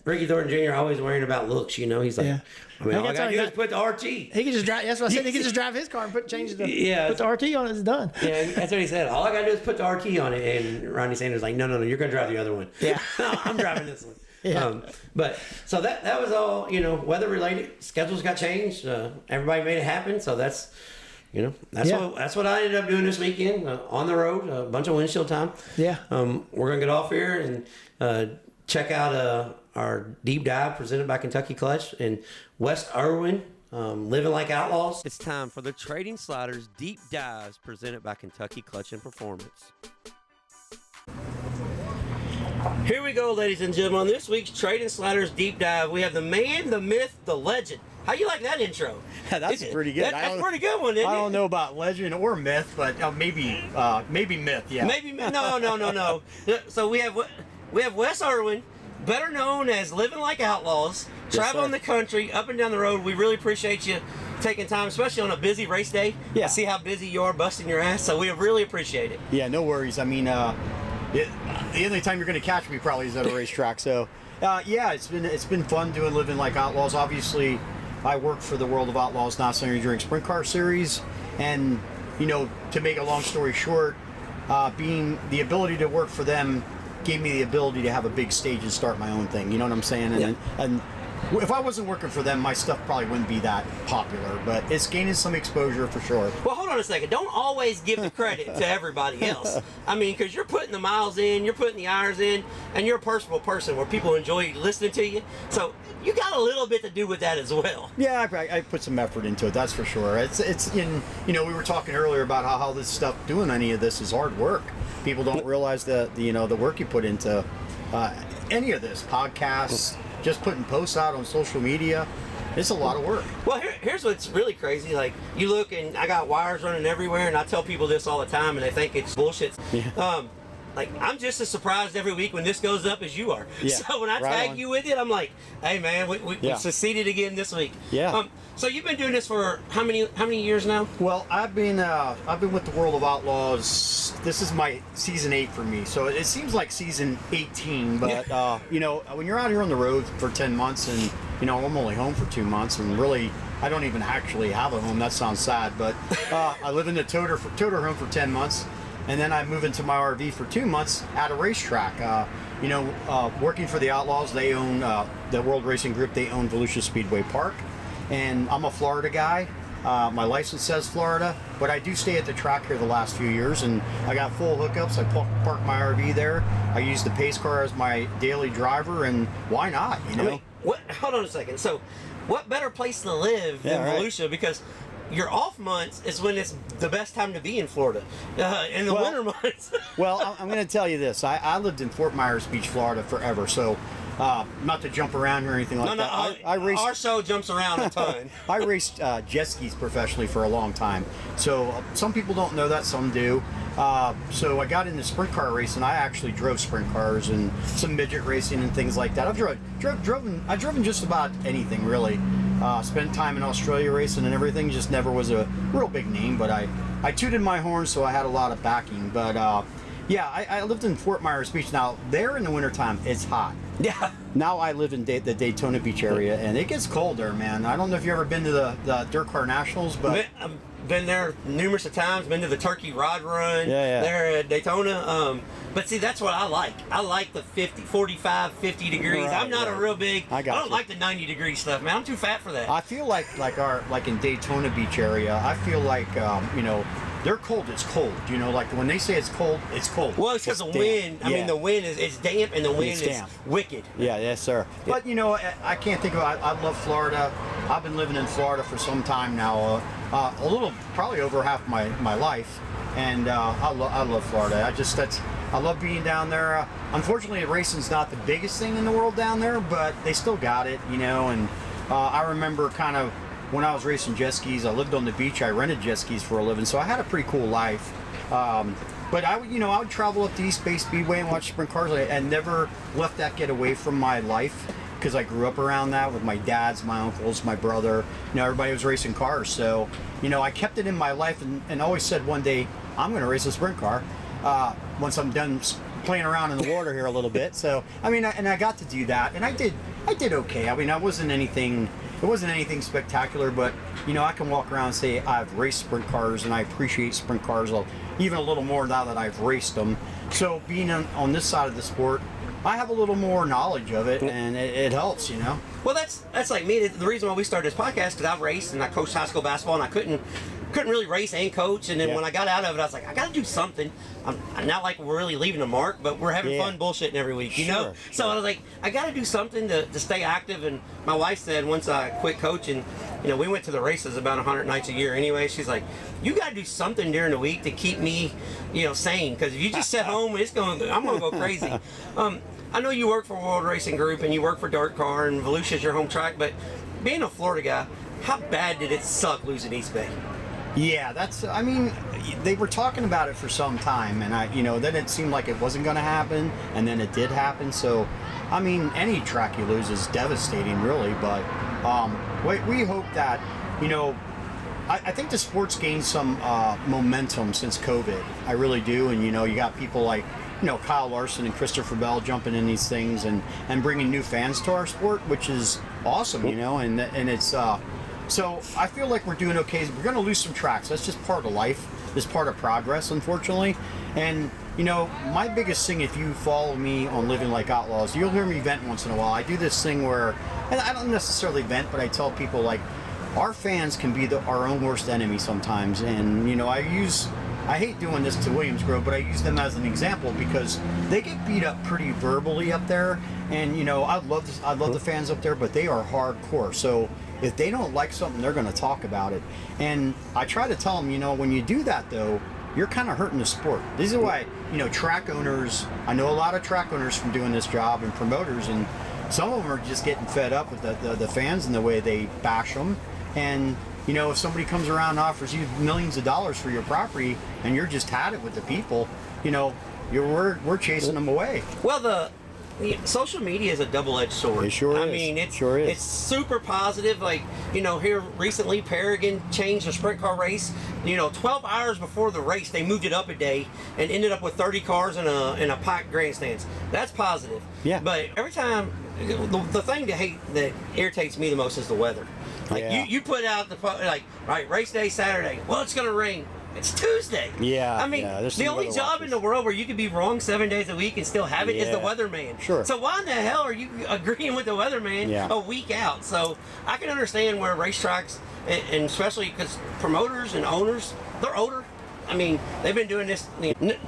Ricky Thornton Jr. always worrying about looks, he's like, all I got to do is put the RT. He can just drive, that's what I said, he can just drive his car and put the RT on it, it's done. Yeah, that's what he said. All I got to do is put the RT on it. And Rodney Sanders like, no, you're going to drive the other one. Yeah. I'm driving this one. Yeah. But so that was all, weather related. Schedules got changed. Everybody made it happen. So that's what I ended up doing this weekend on the road. A bunch of windshield time. Yeah. We're gonna get off here and check out our deep dive presented by Kentucky Clutch in West Irwin. Living like Outlaws. It's time for the Trading Sliders deep dives presented by Kentucky Clutch and Performance. Here we go, ladies and gentlemen. On this week's Trading Sliders deep dive, we have the man, the myth, the legend. How you like that intro? That's pretty good. That's a pretty good one, isn't it? I don't know about legend or myth, but maybe myth. Yeah. Maybe no. So we have Wes Irwin, better known as Living Like Outlaws, traveling the country, up and down the road. We really appreciate you taking time, especially on a busy race day. Yeah. I see how busy you are busting your ass, so we really appreciate it. Yeah, no worries. I mean, the only time you're going to catch me probably is at a racetrack. So, it's been fun doing Living Like Outlaws. Obviously, I work for the World of Outlaws Not Energy Drink Sprint Car Series, and to make a long story short, being the ability to work for them gave me the ability to have a big stage and start my own thing. You know what I'm saying? And if I wasn't working for them, my stuff probably wouldn't be that popular, but it's gaining some exposure for sure. Well, hold on a second. Don't always give the credit to everybody else. I mean, because you're putting the miles in, you're putting the hours in, and you're a personal person where people enjoy listening to you. So you got a little bit to do with that as well. Yeah, I put some effort into it, that's for sure. It's in, we were talking earlier about how this stuff, doing any of this is hard work. People don't realize the work you put into any of this, podcasts, just putting posts out on social media. It's a lot of work. Well, here's what's really crazy. Like, you look and I got wires running everywhere, and I tell people this all the time, and they think it's bullshit. Yeah. I'm just as surprised every week when this goes up as you are. Yeah, so when I tag you with it, I'm like, hey man, we succeeded again this week. Yeah. So you've been doing this for how many years now? Well, I've been with the World of Outlaws. This is my season 8 for me. So it seems like season 18, but when you're out here on the road for 10 months and I'm only home for 2 months, and really I don't even actually have a home. That sounds sad, but I live in the toter home for 10 months. And then I move into my RV for 2 months at a racetrack. Working for the Outlaws, they own the World Racing Group. They own Volusia Speedway Park, and I'm a Florida guy. My license says Florida, but I do stay at the track here the last few years, and I got full hookups. I park my RV there. I use the pace car as my daily driver, and why not? I mean, hold on a second. So, what better place to live than Volusia? Because your off months is when it's the best time to be in Florida, in the winter months. Well, I'm going to tell you this. I lived in Fort Myers Beach, Florida forever, so not to jump around or anything like that. I raced, our show jumps around a ton. I raced jet skis professionally for a long time. So some people don't know that, some do. So I got into sprint car racing. I actually drove sprint cars and some midget racing and things like that. I've driven just about anything, really. Spent time in Australia racing and everything. Just never was a real big name, but I tooted my horn, so I had a lot of backing. But I lived in Fort Myers Beach. Now there in the wintertime, it's hot. Yeah. Now I live in the Daytona Beach area, and it gets cold there, man. I don't know if you've ever been to the Dirt Car Nationals, but I've been there numerous of times. Been to the Turkey Rod Run there at Daytona. But see, that's what I like. I like the 45, 50 degrees. I'm not a real big. I don't like the 90-degree stuff, man. I'm too fat for that. I feel like in Daytona Beach area, I feel like they're cold. It's cold. You know, like when they say it's cold, it's cold. Well, it's because the wind. I mean, the wind it's damp and the wind is wicked. Yeah, yes, sir. Yeah. But you know, I can't think of. I love Florida. I've been living in Florida for some time now. Probably over half my life, and I love Florida. I love being down there. Unfortunately, racing's not the biggest thing in the world down there, but they still got it, you know. And I remember kind of when I was racing jet skis, I lived on the beach. I rented jet skis for a living, so I had a pretty cool life. But I would travel up to East Bay Speedway and watch sprint cars, and never let that get away from my life, because I grew up around that with my dads, my uncles, my brother. You know, everybody was racing cars, so you know, I kept it in my life, and always said one day I'm going to race a sprint car once I'm done playing around in the water here a little bit. So I mean, and I got to do that, and I did okay. I mean, it wasn't anything spectacular, but you know, I can walk around and say I've raced sprint cars, and I appreciate sprint cars even a little more now that I've raced them. So being on this side of the sport, I have a little more knowledge of it, and it helps, you know. Well, that's like me. The reason why we started this podcast, because I've raced and I coached high school basketball, and I couldn't really race and coach. And then when I got out of it, I was like, I got to do something. I'm not like we're really leaving a mark, but we're having fun bullshitting every week, you know. So I was like, I got to do something to stay active. And my wife said once I quit coaching, you know, we went to the races about 100 nights a year anyway. She's like, you got to do something during the week to keep me, you know, sane. Because if you just sit home, I'm gonna go crazy. I know you work for World Racing Group and you work for Dirt Car, and Volusia's your home track, but being a Florida guy, how bad did it suck losing East Bay? Yeah, I mean, they were talking about it for some time, and then it seemed like it wasn't going to happen, and then it did happen. So, I mean, any track you lose is devastating, really, but we hope that, you know, I think the sport's gained some momentum since COVID. I really do, and, you know, you got people like, you know, Kyle Larson and Christopher Bell jumping in these things and bringing new fans to our sport, which is awesome, you know, and it's so I feel like we're doing okay. We're going to lose some tracks. That's just part of life. It's part of progress, unfortunately. And you know, my biggest thing, if you follow me on Living Like Outlaws, you'll hear me vent once in a while. I do this thing where, and I don't necessarily vent, but I tell people, like, our fans can be our own worst enemy sometimes. And you know, I hate doing this to Williams Grove, but I use them as an example because they get beat up pretty verbally up there. And you know, I love the fans up there, but they are hardcore. So if they don't like something, they're going to talk about it. And I try to tell them, you know, when you do that, though, you're kind of hurting the sport. This is why, you know, track owners, I know a lot of track owners from doing this job, and promoters, and some of them are just getting fed up with the fans and the way they bash them. And you know, if somebody comes around and offers you millions of dollars for your property, and you're just had it with the people, you know, we're chasing them away. Well, the social media is a double-edged sword. It sure is. I mean, it's super positive. Like, you know, here recently, Paragon changed the sprint car race. You know, 12 hours before the race, they moved it up a day and ended up with 30 cars in a packed grandstands. That's positive. Yeah. But every time, the thing that irritates me the most is the weather. Like, you put out right, race day Saturday. Well, it's going to rain. It's Tuesday. Yeah. I mean, the only job in the world where you could be wrong 7 days a week and still have it is the weatherman. Sure. So why in the hell are you agreeing with the weatherman a week out? So I can understand where racetracks, and especially because promoters and owners, they're older. I mean, they've been doing this.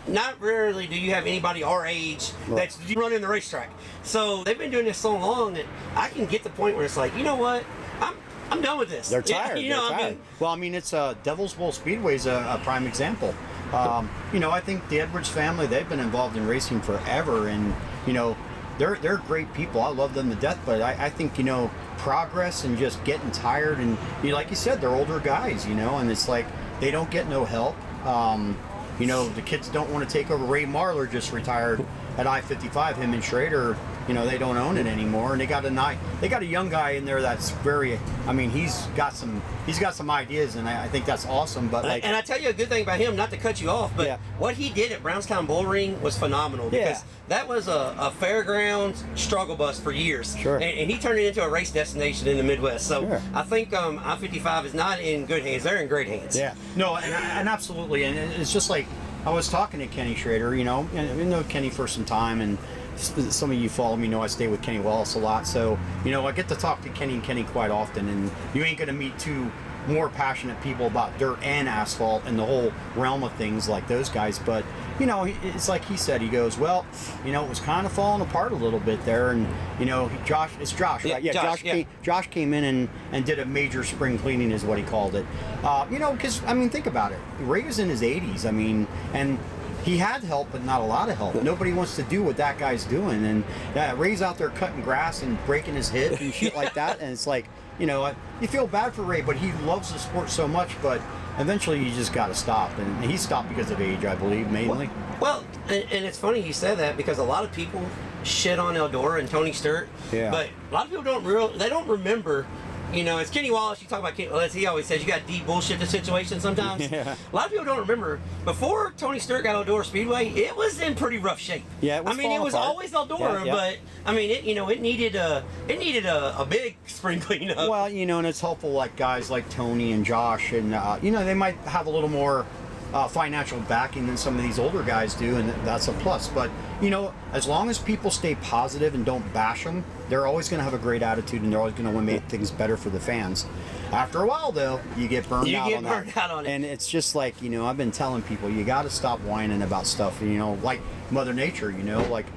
Not rarely do you have anybody our age that's running the racetrack. So they've been doing this so long that I can get to the point where it's like, you know what? I'm done with this. They're tired. You know, they're tired. Well, I mean, it's Devil's Bowl Speedway's a prime example. You know, I think the Edwards family, they've been involved in racing forever, and you know, they're great people. I love them to death, but I think, you know, progress and just getting tired, and you know, like you said, they're older guys, you know, and it's like they don't get no help. You know, the kids don't want to take over. Ray Marler just retired at I-55. Him and Schrader, you know, they don't own it anymore, and they got a young guy in there that's very. I mean, he's got some ideas, and I think that's awesome. But like, and I tell you a good thing about him, not to cut you off, but what he did at Brownstown Bull Ring was phenomenal, because that was a fairgrounds struggle bus for years. Sure. And he turned it into a race destination in the Midwest. So I think I-55 is not in good hands; they're in great hands. Yeah. No, and absolutely, and it's just like I was talking to Kenny Schrader. You know, and I know Kenny for some time, and some of you follow me know I stay with Kenny Wallace a lot, so you know I get to talk to Kenny quite often, and you ain't gonna meet two more passionate people about dirt and asphalt and the whole realm of things like those guys. But you know, it's like he said. He goes, well, you know, it was kind of falling apart a little bit there, and you know, it's Josh, right? Yeah, Josh came in and did a major spring cleaning, is what he called it. You know, because I mean, think about it. Ray was in his 80s. I mean, and he had help, but not a lot of help. Nobody wants to do what that guy's doing, and Ray's out there cutting grass and breaking his hip and shit like that. And it's like, you know, you feel bad for Ray, but he loves the sport so much. But eventually, you just got to stop, and he stopped because of age, I believe, mainly. Well, and it's funny you said that, because a lot of people shit on Eldora and Tony Sturt, but a lot of people don't remember. You know, it's Kenny Wallace. You talk about Kenny, as he always says, you got deep bullshit the situation sometimes. Yeah. A lot of people don't remember, before Tony Sturt got Eldora Speedway, it was in pretty rough shape. Yeah, it was. I mean, it was apart. Always Eldora, but I mean, it needed a big spring cleanup. Well, you know, and it's helpful, like guys like Tony and Josh, and you know, they might have a little more financial backing than some of these older guys do, and that's a plus. But you know, as long as people stay positive and don't bash them, they're always going to have a great attitude, and they're always going to want to make things better for the fans. After a while, though, you get burned out on it. And it's just like, you know, I've been telling people, you got to stop whining about stuff. You know, like Mother Nature. You know, like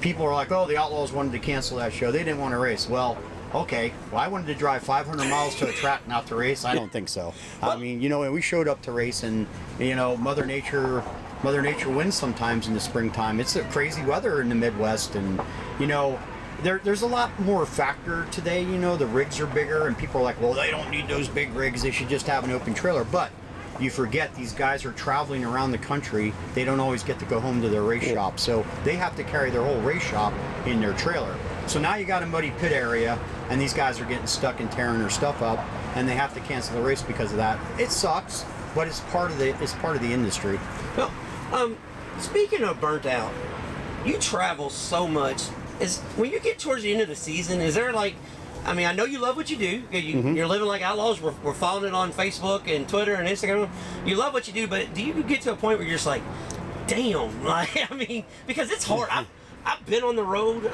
people are like, oh, the Outlaws wanted to cancel that show. They didn't want to race. Well, okay, well, I wanted to drive 500 miles to a track not to race. I don't think so. I mean, you know, and we showed up to race, and you know, Mother Nature wins sometimes in the springtime. It's a crazy weather in the Midwest, and you know, there's a lot more factor today. You know, the rigs are bigger, and people are like, well, they don't need those big rigs. They should just have an open trailer. But you forget, these guys are traveling around the country. They don't always get to go home to their race shop, so they have to carry their whole race shop in their trailer. So now you got a muddy pit area, and these guys are getting stuck and tearing their stuff up, and they have to cancel the race because of that. It sucks, but it's part of the industry. Well, speaking of burnt out, you travel so much. When you get towards the end of the season, is there like, I mean, I know you love what you do. You're living like Outlaws. We're following it on Facebook and Twitter and Instagram. You love what you do, but do you get to a point where you're just like, damn, like, I mean, because it's hard. I've been on the road.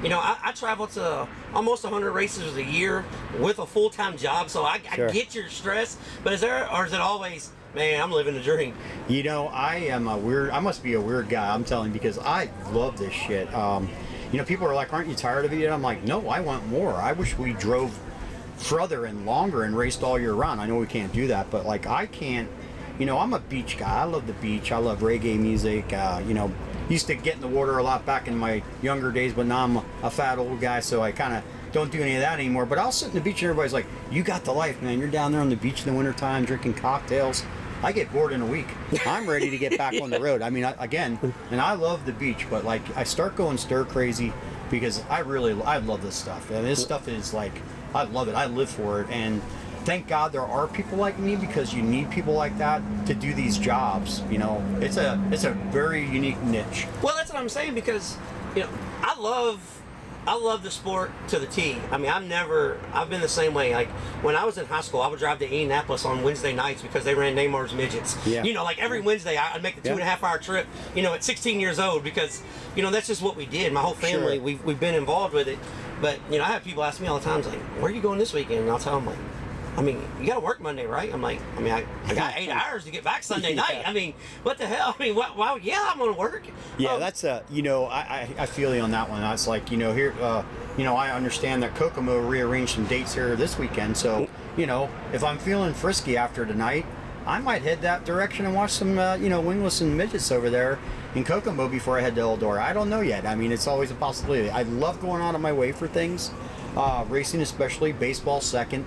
You know, I travel to almost 100 races a year with a full-time job, so I get your stress. But is it always, man, I'm living the dream? You know, I must be a weird guy, I'm telling you, because I love this shit. You know, people are like, aren't you tired of it? And I'm like, no, I want more. I wish we drove further and longer and raced all year round. I know we can't do that, but like, I can't, you know, I'm a beach guy. I love the beach. I love reggae music. You know, used to get in the water a lot back in my younger days, but now I'm a fat old guy, so I kind of don't do any of that anymore. But I'll sit in the beach and everybody's like, you got the life, man. You're down there on the beach in the wintertime drinking cocktails. I get bored in a week. I'm ready to get back on the road. I mean, and I love the beach, but like, I start going stir crazy because I love this stuff. And this stuff is like, I love it. I live for it. And thank God there are people like me, because you need people like that to do these jobs. You know, it's a very unique niche. Well, that's what I'm saying, because, you know, I love the sport to the T. I mean, I've been the same way. Like, when I was in high school, I would drive to Indianapolis on Wednesday nights because they ran Neymar's Midgets. Yeah. You know, like every Wednesday, I'd make the 2.5 hour trip, you know, at 16 years old, because, you know, that's just what we did. My whole family, we've been involved with it. But, you know, I have people ask me all the time, like, where are you going this weekend? And I'll tell them, like, I mean, you got to work Monday, right? I'm like, I got 8 hours to get back Sunday night. I mean, what the hell? I mean, why? Yeah, I'm going to work. Yeah, that's you know, I feel you on that one. It's like, you know, here, you know, I understand that Kokomo rearranged some dates here this weekend. So, you know, if I'm feeling frisky after tonight, I might head that direction and watch some, you know, wingless and midgets over there in Kokomo before I head to Eldora. I don't know yet. I mean, it's always a possibility. I love going out of my way for things, racing especially, baseball second.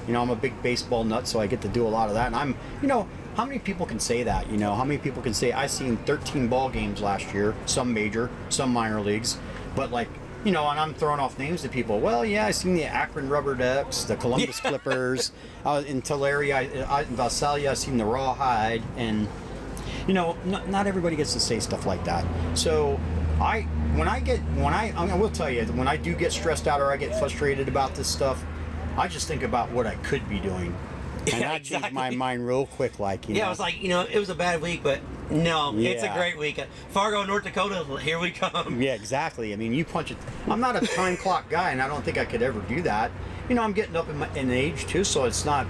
You know, I'm a big baseball nut, so I get to do a lot of that. And you know, how many people can say that? You know, how many people can say, I seen 13 ball games last year, some major, some minor leagues, but like, you know, and I'm throwing off names to people. Well, yeah, I seen the Akron Rubber Ducks, the Columbus Clippers, in Tulare, in Visalia, I seen the Rawhide, and you know, not everybody gets to say stuff like that. So I will tell you, when I do get stressed out or I get frustrated about this stuff, I just think about what I could be doing. And I change my mind real quick, like, you know. I was like, you know, it was a bad week, but no, it's a great week. Fargo, North Dakota, here we come. Yeah, exactly. I mean, you punch it. I'm not a time clock guy, and I don't think I could ever do that. You know, I'm getting up in age, too, so it's not,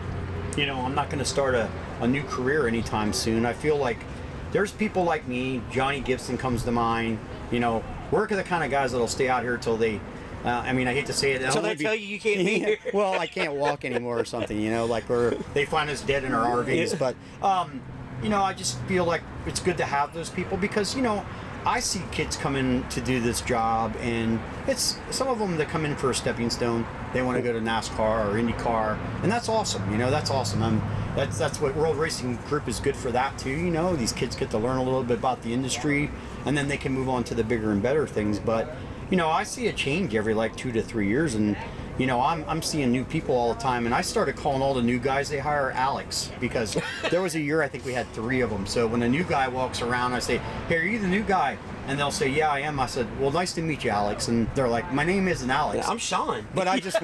I'm not going to start a new career anytime soon. I feel like there's people like me. Johnny Gibson comes to mind. We're the kind of guys that'll stay out here till they. I hate to say it. So they tell you can't be here. Well, I can't walk anymore or something. They find us dead in our RVs. Yeah. But I just feel like it's good to have those people because I see kids come in to do this job, and it's some of them that come in for a stepping stone. They want to go to NASCAR or IndyCar, and that's awesome. That's awesome. That's what World Racing Group is good for that too. These kids get to learn a little bit about the industry, and then they can move on to the bigger and better things. But I see a change every 2 to 3 years, and I'm seeing new people all the time, and I started calling all the new guys they hire Alex, because there was a year I think we had 3 of them. So when a new guy walks around, I say, "Hey, are you the new guy?" And they'll say, "Yeah, I am." I said, "Well, nice to meet you, Alex." And they're like, "My name isn't Alex. I'm Sean." But I just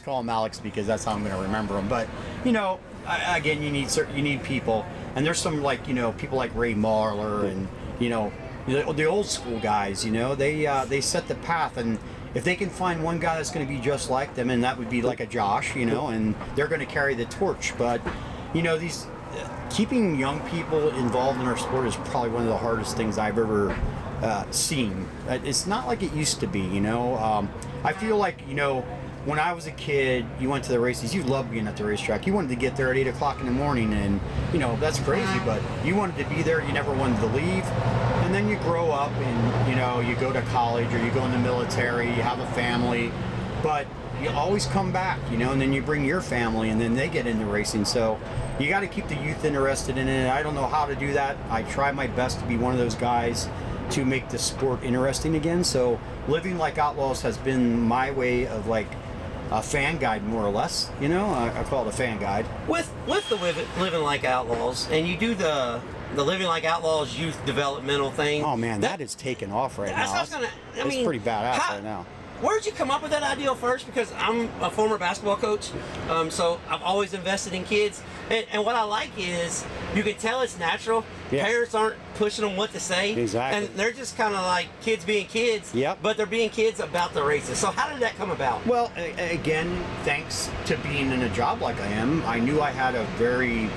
call him Alex because that's how I'm going to remember him. But again, you need people, and there's some people like Ray Marler and the old school guys. They set the path, and if they can find one guy that's going to be just like them, and that would be like a Josh, and they're going to carry the torch. But these keeping young people involved in our sport is probably one of the hardest things I've ever seen. It's not like it used to be. I feel like when I was a kid, you went to the races, you loved being at the racetrack. You wanted to get there at 8 o'clock in the morning, and that's crazy, but you wanted to be there. You never wanted to leave. And then you grow up, and you go to college, or you go in the military, you have a family, but you always come back, and then you bring your family, and then they get into racing. So you got to keep the youth interested in it. I don't know how to do that. I try my best to be one of those guys to make the sport interesting again. So Living Like Outlaws has been my way of a fan guide, more or less. I call it a fan guide. With the Living Like Outlaws, and you do the Living Like Outlaws youth developmental thing. Oh man, that is taking off right now. That's it's pretty badass right now. Where did you come up with that idea first? Because I'm a former basketball coach, so I've always invested in kids. And what I like is you can tell it's natural. Yeah. Parents aren't pushing them what to say. Exactly. And they're just kind of like kids being kids. Yep. But they're being kids about the races. So how did that come about? Well, again, thanks to being in a job like I am, I knew I had a very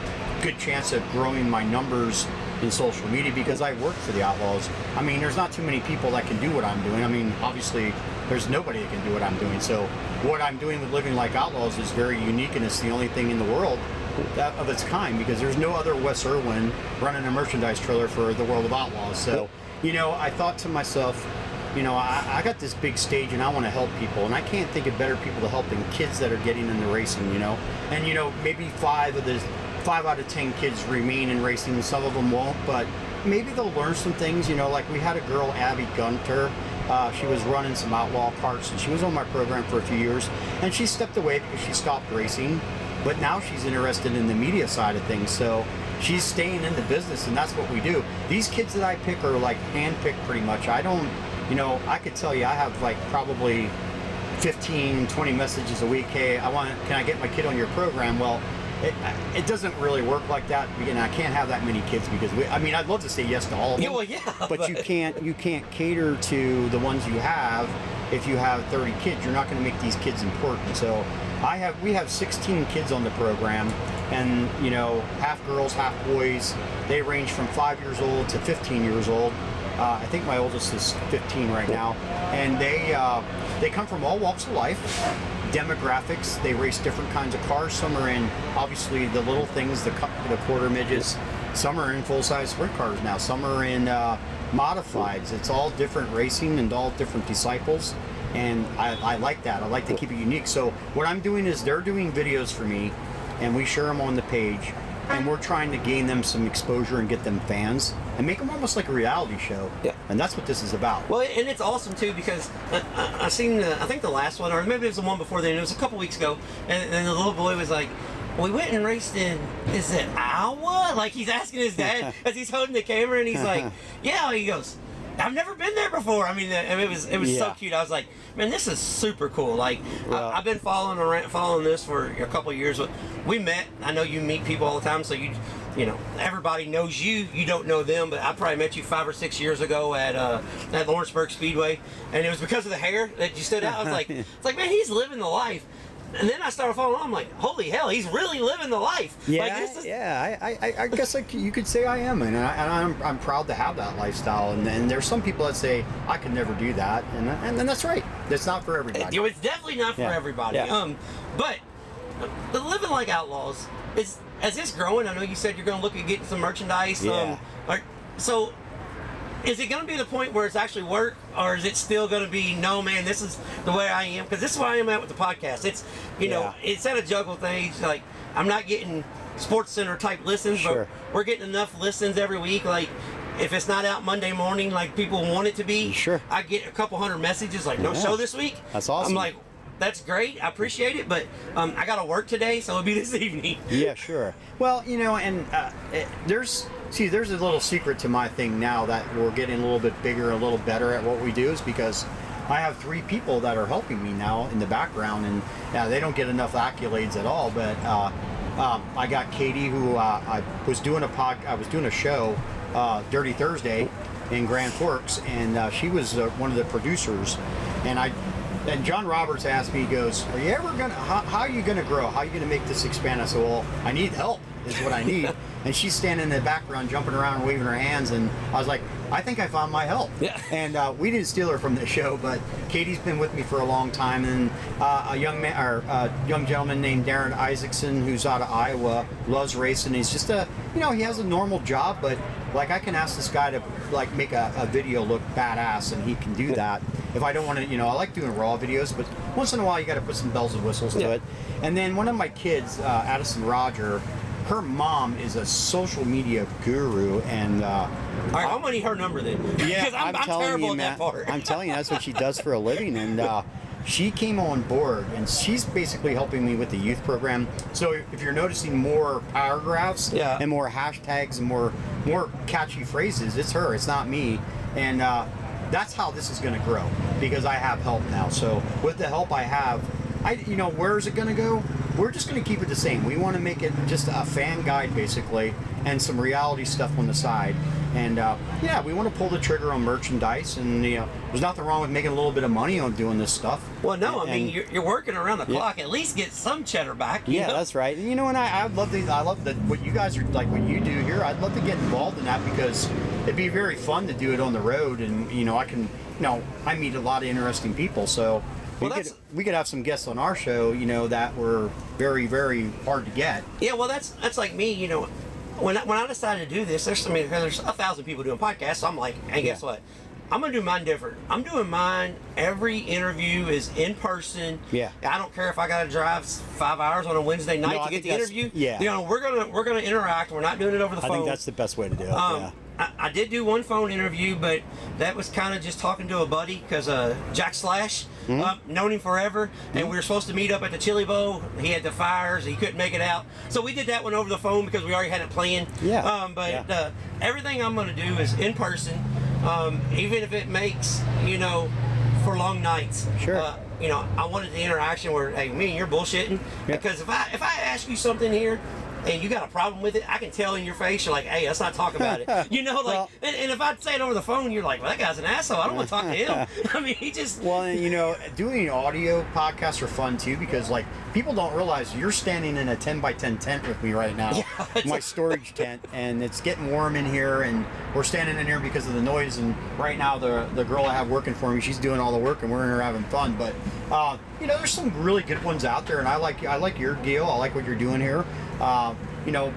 good chance of growing my numbers in social media because I work for the Outlaws. There's not too many people that can do what I'm doing. Obviously, there's nobody that can do what I'm doing. So what I'm doing with Living Like Outlaws is very unique, and it's the only thing in the world of its kind, because there's no other Wes Irwin running a merchandise trailer for the World of Outlaws. So, I thought to myself, I got this big stage and I want to help people, and I can't think of better people to help than kids that are getting into racing, And, maybe 5 out of 10 kids remain in racing, some of them won't, but maybe they'll learn some things, like we had a girl, Abby Gunter. She was running some outlaw karts, and she was on my program for a few years, and she stepped away because she stopped racing, but now she's interested in the media side of things, so she's staying in the business, and that's what we do. These kids that I pick are hand-picked pretty much. I don't, I could tell you I have probably 15, 20 messages a week. Hey, can I get my kid on your program? Well, it doesn't really work like that, and I can't have that many kids because I'd love to say yes to all of them. Well, yeah, but you can't cater to the ones you have. If you have 30 kids, you're not going to make these kids important. So we have 16 kids on the program, and half girls, half boys. They range from 5 years old to 15 years old. I think my oldest is 15 right now, and they come from all walks of life, demographics. They race different kinds of cars. Some are in, obviously, the little things, the quarter midgets. Some are in full-size sprint cars now. Some are in modifieds. It's all different racing and all different disciples, and I like that. I like to keep it unique. So what I'm doing is they're doing videos for me, and we share them on the page, and we're trying to gain them some exposure and get them fans and make them almost like a reality show. Yeah. And that's what this is about. Well, and it's awesome too because I seen I think the last one, or maybe it was the one before then. It was a couple weeks ago, and the little boy was like, "We went and raced in, is it Iowa?" Like he's asking his dad as he's holding the camera, and he's like, "Yeah." He goes, "I've never been there before." It was so cute. I was like, man, this is super cool. Like, I've been following this for a couple of years. We met. I know you meet people all the time, so you everybody knows you. You don't know them, but I probably met you 5 or 6 years ago at Lawrenceburg Speedway, and it was because of the hair that you stood out. I was like, it's like, man, he's living the life. And then I started following. I'm like, holy hell, he's really living the life. Yeah, Like, this is, I guess you could say I am, and I'm proud to have that lifestyle. And there's some people that say I could never do that, and that's right. That's not for everybody. It's definitely not for everybody. Yeah. But the living like Outlaws is, as it's growing. I know you said you're going to look at getting some merchandise. Yeah. So is it going to be the point where it's actually work, or is it still going to be, no, man, this is the way I am? Because this is where I am at with the podcast. It's, you know, it's at a juggle thing. It's like, I'm not getting Sports Center type listens, but we're getting enough listens every week. Like, if it's not out Monday morning like people want it to be, I get a couple hundred messages like, no show this week. That's awesome. I'm like, that's great. I appreciate it, but I got to work today, so it'll be this evening. Yeah, sure. Well, you know, and there's a little secret to my thing now that we're getting a little bit bigger, a little better at what we do, is because I have 3 people that are helping me now in the background, and they don't get enough accolades at all. But I got Katie, who I was doing a show, Dirty Thursday, in Grand Forks, and she was one of the producers, and John Roberts asked me, he goes, are you ever gonna, how are you gonna grow? How are you gonna make this expand? I said, well, I need help, is what I need. And she's standing in the background, jumping around and waving her hands, and I was like, I think I found my help. Yeah. And we didn't steal her from the show, but Katie's been with me for a long time, and a young gentleman named Darren Isaacson, who's out of Iowa, loves racing. He's just he has a normal job, but like I can ask this guy to like make a video look badass, and he can do that. If I don't want to, I like doing raw videos, but once in a while you got to put some bells and whistles to it. And then one of my kids, Addison Roger, her mom is a social media guru, and all right, I'm gonna need her number then. Yeah, because I'm terrible at that part. I'm telling you, that's what she does for a living, and she came on board, and she's basically helping me with the youth program. So if you're noticing more paragraphs and more hashtags and more catchy phrases, it's her, it's not me, and that's how this is going to grow, because I have help now. So with the help I have, where is it going to go? We're just going to keep it the same. We want to make it just a fan guide, basically, and some reality stuff on the side. And we want to pull the trigger on merchandise, and there's nothing wrong with making a little bit of money on doing this stuff. Well, no, I mean you're working around the clock. At least get some cheddar back. You know? That's right. And and I love what you guys are like, what you do here. I'd love to get involved in that, because it'd be very fun to do it on the road, and I can, I meet a lot of interesting people, so. We could have some guests on our show, that were very, very hard to get. Yeah, well, that's like me, When I decided to do this, there's 1,000 people doing podcasts, so I'm like, hey, guess what? I'm gonna do mine different. I'm doing mine. Every interview is in person. Yeah. I don't care if I gotta drive 5 hours on a Wednesday night to get the interview. Yeah. We're gonna interact. We're not doing it over the phone. I think that's the best way to do it. I did do one phone interview, but that was kind of just talking to a buddy, because Jack Slash, known him forever, and we were supposed to meet up at the Chili Bowl. He had the fires, he couldn't make it out, so we did that one over the phone because we already had it planned. But everything I'm going to do is in person, even if it makes for long nights. Sure. I wanted the interaction where, hey, me and you're bullshitting, because if I ask you something here and you got a problem with it, I can tell in your face, you're like, hey, let's not talk about it. And if I say it over the phone, you're like, well, that guy's an asshole. I don't want to talk to him. I mean, he just... Well, doing audio podcasts are fun, too, because, people don't realize you're standing in a 10x10 tent with me right now. My storage tent, and it's getting warm in here, and we're standing in here because of the noise, and right now the girl I have working for me, she's doing all the work, and we're in here having fun. But, there's some really good ones out there, and I like your deal. I like what you're doing here.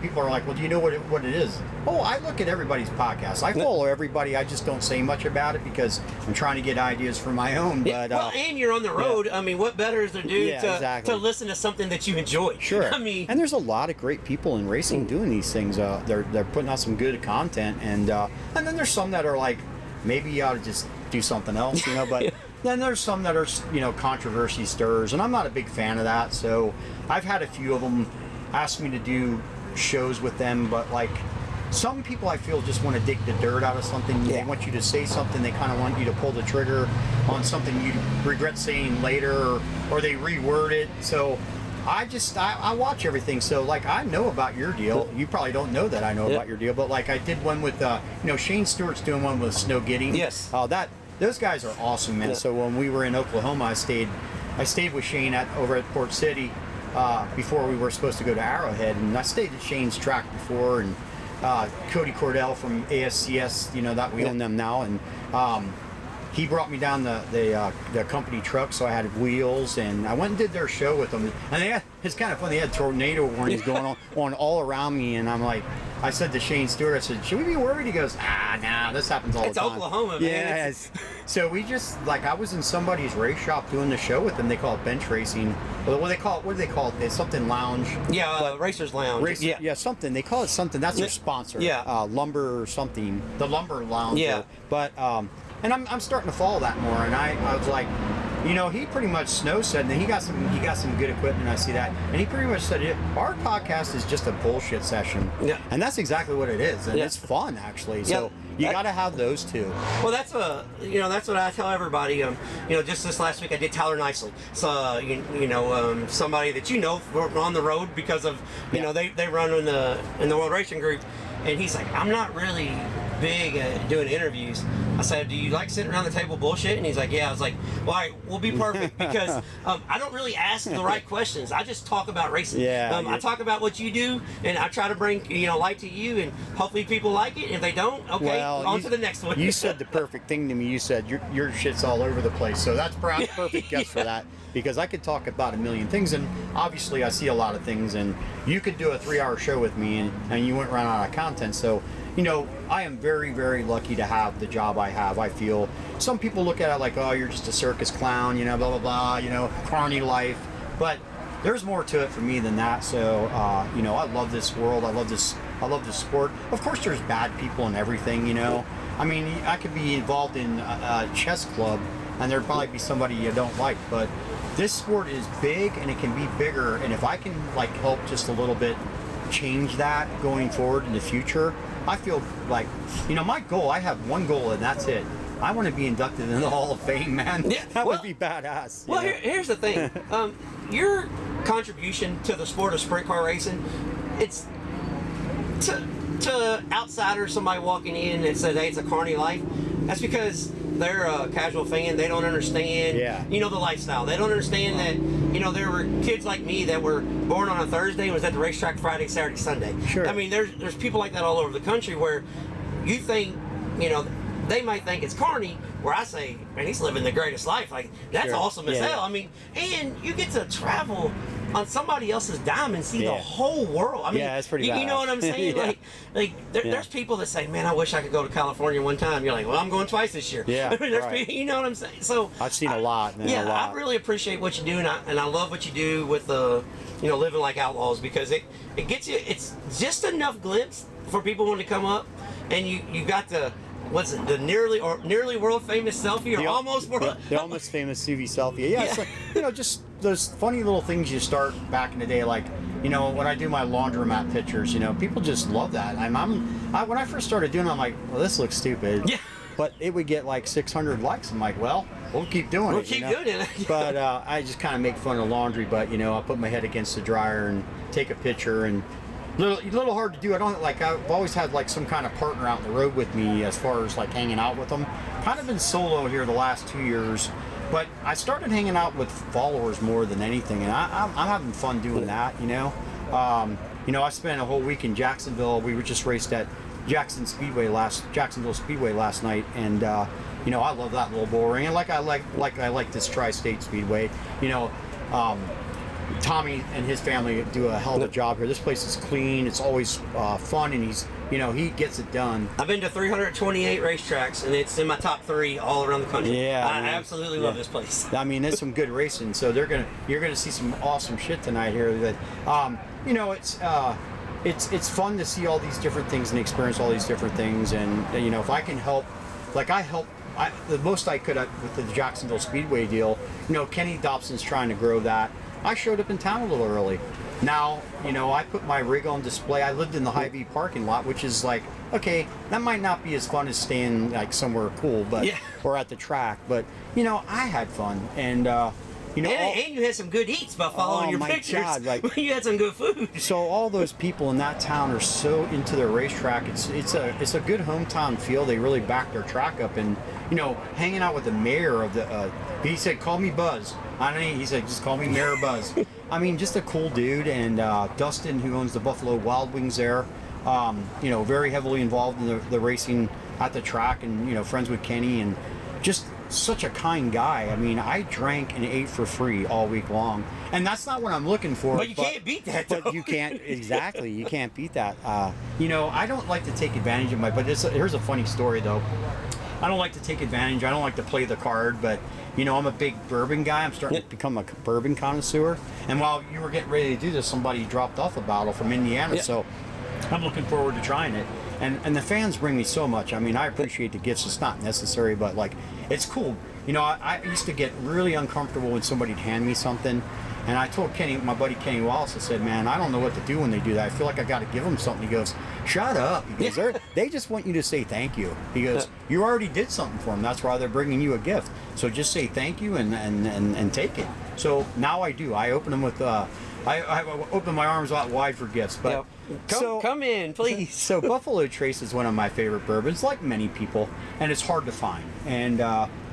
People are like, well, do you know what it is? Oh, I look at everybody's podcast. I follow everybody. I just don't say much about it because I'm trying to get ideas for my own. But and you're on the road. I mean, what better is there to do to listen to something that you enjoy? Sure. I mean, and there's a lot of great people in racing doing these things. They're putting out some good content, and then there's some that are like, maybe you ought to just do something else, But then there's some that are controversy stirs, and I'm not a big fan of that. So I've had a few of them ask me to do shows with them, but some people I feel just want to dig the dirt out of something. They want you to say something. They kind of want you to pull the trigger on something you regret saying later, or they reword it. So I watch everything. So I know about your deal. You probably don't know that I know about your deal, but I did one with Shane Stewart's doing one with Snow Gidding. Yes. Those guys are awesome, man. So when we were in Oklahoma, I stayed I stayed with Shane over at Port City before we were supposed to go to Arrowhead, and I stayed at Shane's track before, and Cody Cordell from ASCS, that we own them now, and he brought me down the company truck, so I had wheels, and I went and did their show with them. And it's kind of funny, they had tornado warnings going on all around me, and I said to Shane Stewart, I said, should we be worried? He goes, nah, this happens all the time. It's Oklahoma, man. Yeah, so we just, I was in somebody's race shop doing the show with them. They call it bench racing. What do they call it? It's something lounge. Yeah, Racers Lounge. Yeah, something. They call it something. That's their sponsor. Yeah. Lumber or something. The Lumber Lounge. Yeah. But, and I'm starting to follow that more, and I was like, he pretty much snow said, and he got some good equipment. I see that, and he pretty much said, our podcast is just a bullshit session. Yeah. And that's exactly what it is, and it's fun actually. So you got to have those two. Well, that's that's what I tell everybody. Just this last week I did Tyler Nicely. So somebody that on the road because of they run in the World Racing Group, and he's like, I'm not really big at doing interviews. I said, do you like sitting around the table bullshit? And he's like, yeah. I was like, well, all right, we'll be perfect because I don't really ask the right questions. I just talk about racing. Yeah, I talk about what you do, and I try to bring light to you, and hopefully people like it. If they don't, okay, on to the next one. You said the perfect thing to me. You said your shit's all over the place. So that's perhaps perfect guess for that, because I could talk about a million things, and obviously I see a lot of things, and you could do a 3-hour show with me, and you wouldn't run out of content. So I am very, very lucky to have the job I have. I feel some people look at it like, oh, you're just a circus clown, blah, blah, blah, carny life. But there's more to it for me than that. So, I love this world. I love this sport. Of course, there's bad people and everything, I mean, I could be involved in a chess club, and there'd probably be somebody you don't like. But this sport is big, and it can be bigger. And if I can, help just a little bit change that going forward in the future, I feel like, my goal, I have one goal, and that's it. I want to be inducted into the Hall of Fame, man. Yeah, that would be badass. Well, here's the thing. Your contribution to the sport of sprint car racing, it's to outsiders, somebody walking in and says, hey, it's a carny life. That's because they're a casual fan. They don't understand, the lifestyle. They don't understand that, there were kids like me that were born on a Thursday and was at the racetrack Friday, Saturday, Sunday. Sure. I mean, there's people like that all over the country where you think, they might think it's carny, where I say, man, he's living the greatest life. Like, that's awesome as hell. I mean, and you get to travel on somebody else's dime and see the whole world. I mean, that's pretty you know what I'm saying? There's people that say, man, I wish I could go to California one time. You're like, well, I'm going twice this year. Yeah, I mean, people, you know what I'm saying? So I've seen a lot, man. Yeah, a lot. I really appreciate what you do, and I love what you do with living like Outlaws, because it gets you. It's just enough glimpse for people wanting to come up, and you got the. What's it? The nearly world famous selfie, or almost world? The almost famous Suvi selfie. Yeah, it's like, just those funny little things you start back in the day, like when I do my laundromat pictures, people just love that. When I first started doing it, I'm like, well, this looks stupid. Yeah. But it would get like 600 likes. I'm like, well, we'll keep doing it. We'll keep doing it. But I just kind of make fun of laundry. But I put my head against the dryer and take a picture, and little hard to do. I've always had some kind of partner out on the road with me as far as hanging out with them. Kind of been solo here the last 2 years, but I started hanging out with followers more than anything, and I'm having fun doing that. I spent a whole week in Jacksonville. We were just raced at Jacksonville Speedway last night, and I love that little bull ring, and I like this Tri-State Speedway. Tommy and his family do a hell of a job here. This place is clean. It's always fun, and he gets it done. I've been to 328 racetracks, and it's in my top 3 all around the country. Yeah, I absolutely love this place. I mean, there's some good racing, so you're gonna see some awesome shit tonight here. That it's fun to see all these different things and experience all these different things, and if I can help, the most I could with the Jacksonville Speedway deal. Kenny Dobson's trying to grow that. I showed up in town a little early. Now, I put my rig on display. I lived in the Hy-Vee parking lot, which is okay, that might not be as fun as staying somewhere cool, but or at the track. But I had fun, and and you had some good eats by following your pictures. God, you had some good food. So all those people in that town are so into their racetrack. It's a good hometown feel. They really back their track up, and hanging out with the mayor of the. He said, "Call me Buzz." I don't know, he said, just call me Mayor Buzz. I mean, just a cool dude. And Dustin, who owns the Buffalo Wild Wings there, you know, very heavily involved in the racing at the track, and, you know, friends with Kenny, and just such a kind guy. I mean, I drank and ate for free all week long, and that's not what I'm looking for. But you can't beat that, though. But you can't, exactly, you can't beat that. You know, I don't like to take advantage of but here's a funny story, though. I don't like to take advantage. I don't like to play the card, but, you know, I'm a big bourbon guy. I'm starting to become a bourbon connoisseur. And while you were getting ready to do this, somebody dropped off a bottle from Indiana, so I'm looking forward to trying it. And the fans bring me so much. I mean, I appreciate the gifts. It's not necessary, but, like, it's cool. You know, I used to get really uncomfortable when somebody'd hand me something. And I told Kenny, my buddy Kenny Wallace, I said, man, I don't know what to do when they do that. I feel like I got to give them something. He goes, shut up. He goes, they just want you to say thank you. He goes, you already did something for them. That's why they're bringing you a gift. So just say thank you and take it. So now I do. I open them with, I open my arms out wide for gifts. But come in, please. So Buffalo Trace is one of my favorite bourbons, like many people, and it's hard to find. And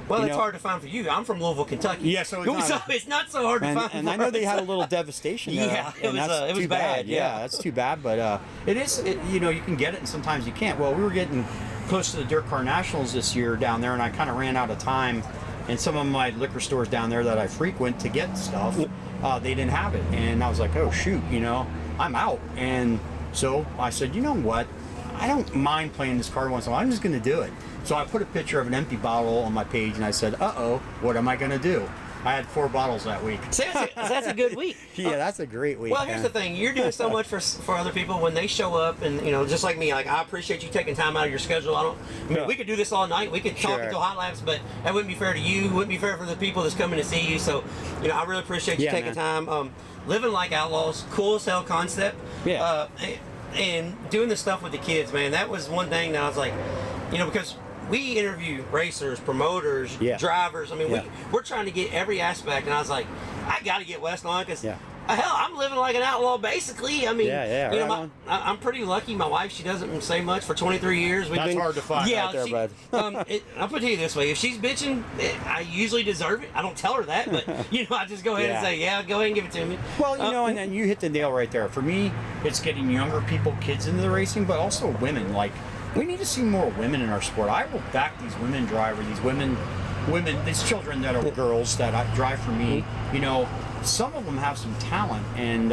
well, it's hard to find for you. I'm from Louisville, Kentucky. Yeah, so it's not so hard to find. And I know they had a little devastation there. Yeah, it was bad. Yeah, that's too bad. But you know, you can get it, and sometimes you can't. Well, we were getting close to the Dirt Car Nationals this year down there, and I kind of ran out of time. And some of my liquor stores down there that I frequent to get stuff, they didn't have it. And I was like, oh shoot, you know, I'm out. And so I said, you know what? I don't mind playing this card once in a while. I'm just going to do it. So I put a picture of an empty bottle on my page, and I said, uh-oh, what am I going to do? I had 4 bottles that week. So that's a good week. Yeah, that's a great week. Well, here's the thing. You're doing so much for other people when they show up, and, you know, just like me, like, I appreciate you taking time out of your schedule. I mean, we could do this all night. We could talk until hot laps, but that wouldn't be fair to you. It wouldn't be fair for the people that's coming to see you. So, you know, I really appreciate you taking time. Living like Outlaws, cool as hell concept. Yeah. And doing the stuff with the kids, man, that was one thing that I was like, you know, because we interview racers, promoters, drivers. I mean, we're trying to get every aspect, and I was like, I got to get West on because, hell, I'm living like an outlaw, basically. I mean, you know, I'm pretty lucky. My wife, she doesn't say much for 23 years. That's hard to find out there, bud. I'll put it to you this way. If she's bitching, I usually deserve it. I don't tell her that, but, you know, I just go ahead and say, go ahead and give it to me. Well, you know, and then you hit the nail right there. For me, it's getting younger people, kids into the racing, but also women. Like, we need to see more women in our sport. I will back these women drivers, these children that are girls that drive for me. You know, some of them have some talent, and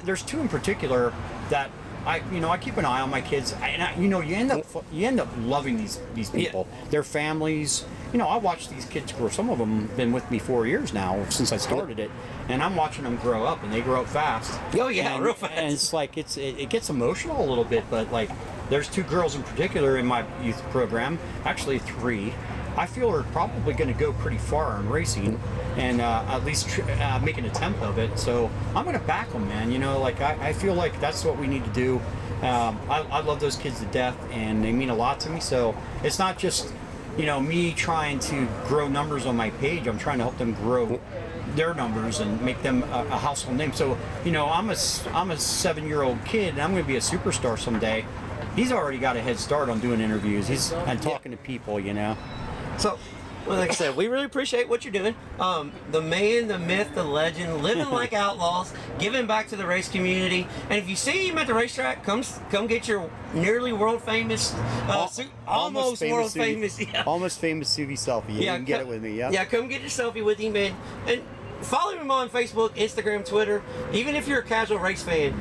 there's 2 in particular that I keep an eye on my kids, and you end up loving these people, their families. You know, I watch these kids grow. Some of them have been with me 4 years now since I started it, and I'm watching them grow up, and they grow up fast. Oh yeah, real fast. And it's like it gets emotional a little bit, but like there's 2 girls in particular in my youth program, actually 3. I feel are probably going to go pretty far in racing, and at least make an attempt of it. So I'm going to back them, man. You know, like I feel like that's what we need to do. I love those kids to death, and they mean a lot to me. So it's not just, you know, me trying to grow numbers on my page. I'm trying to help them grow their numbers and make them a household name. So, you know, I'm a 7-year-old kid, and I'm going to be a superstar someday. He's already got a head start on doing interviews. And talking to people, you know. So, well, like I said, we really appreciate what you're doing. The man, the myth, the legend, living like outlaws, giving back to the race community. And if you see him at the racetrack, come get your nearly world famous, almost world famous, almost famous Suvi selfie. You can get it with me. Yeah, come get your selfie with him, man. And follow him on Facebook, Instagram, Twitter. Even if you're a casual race fan,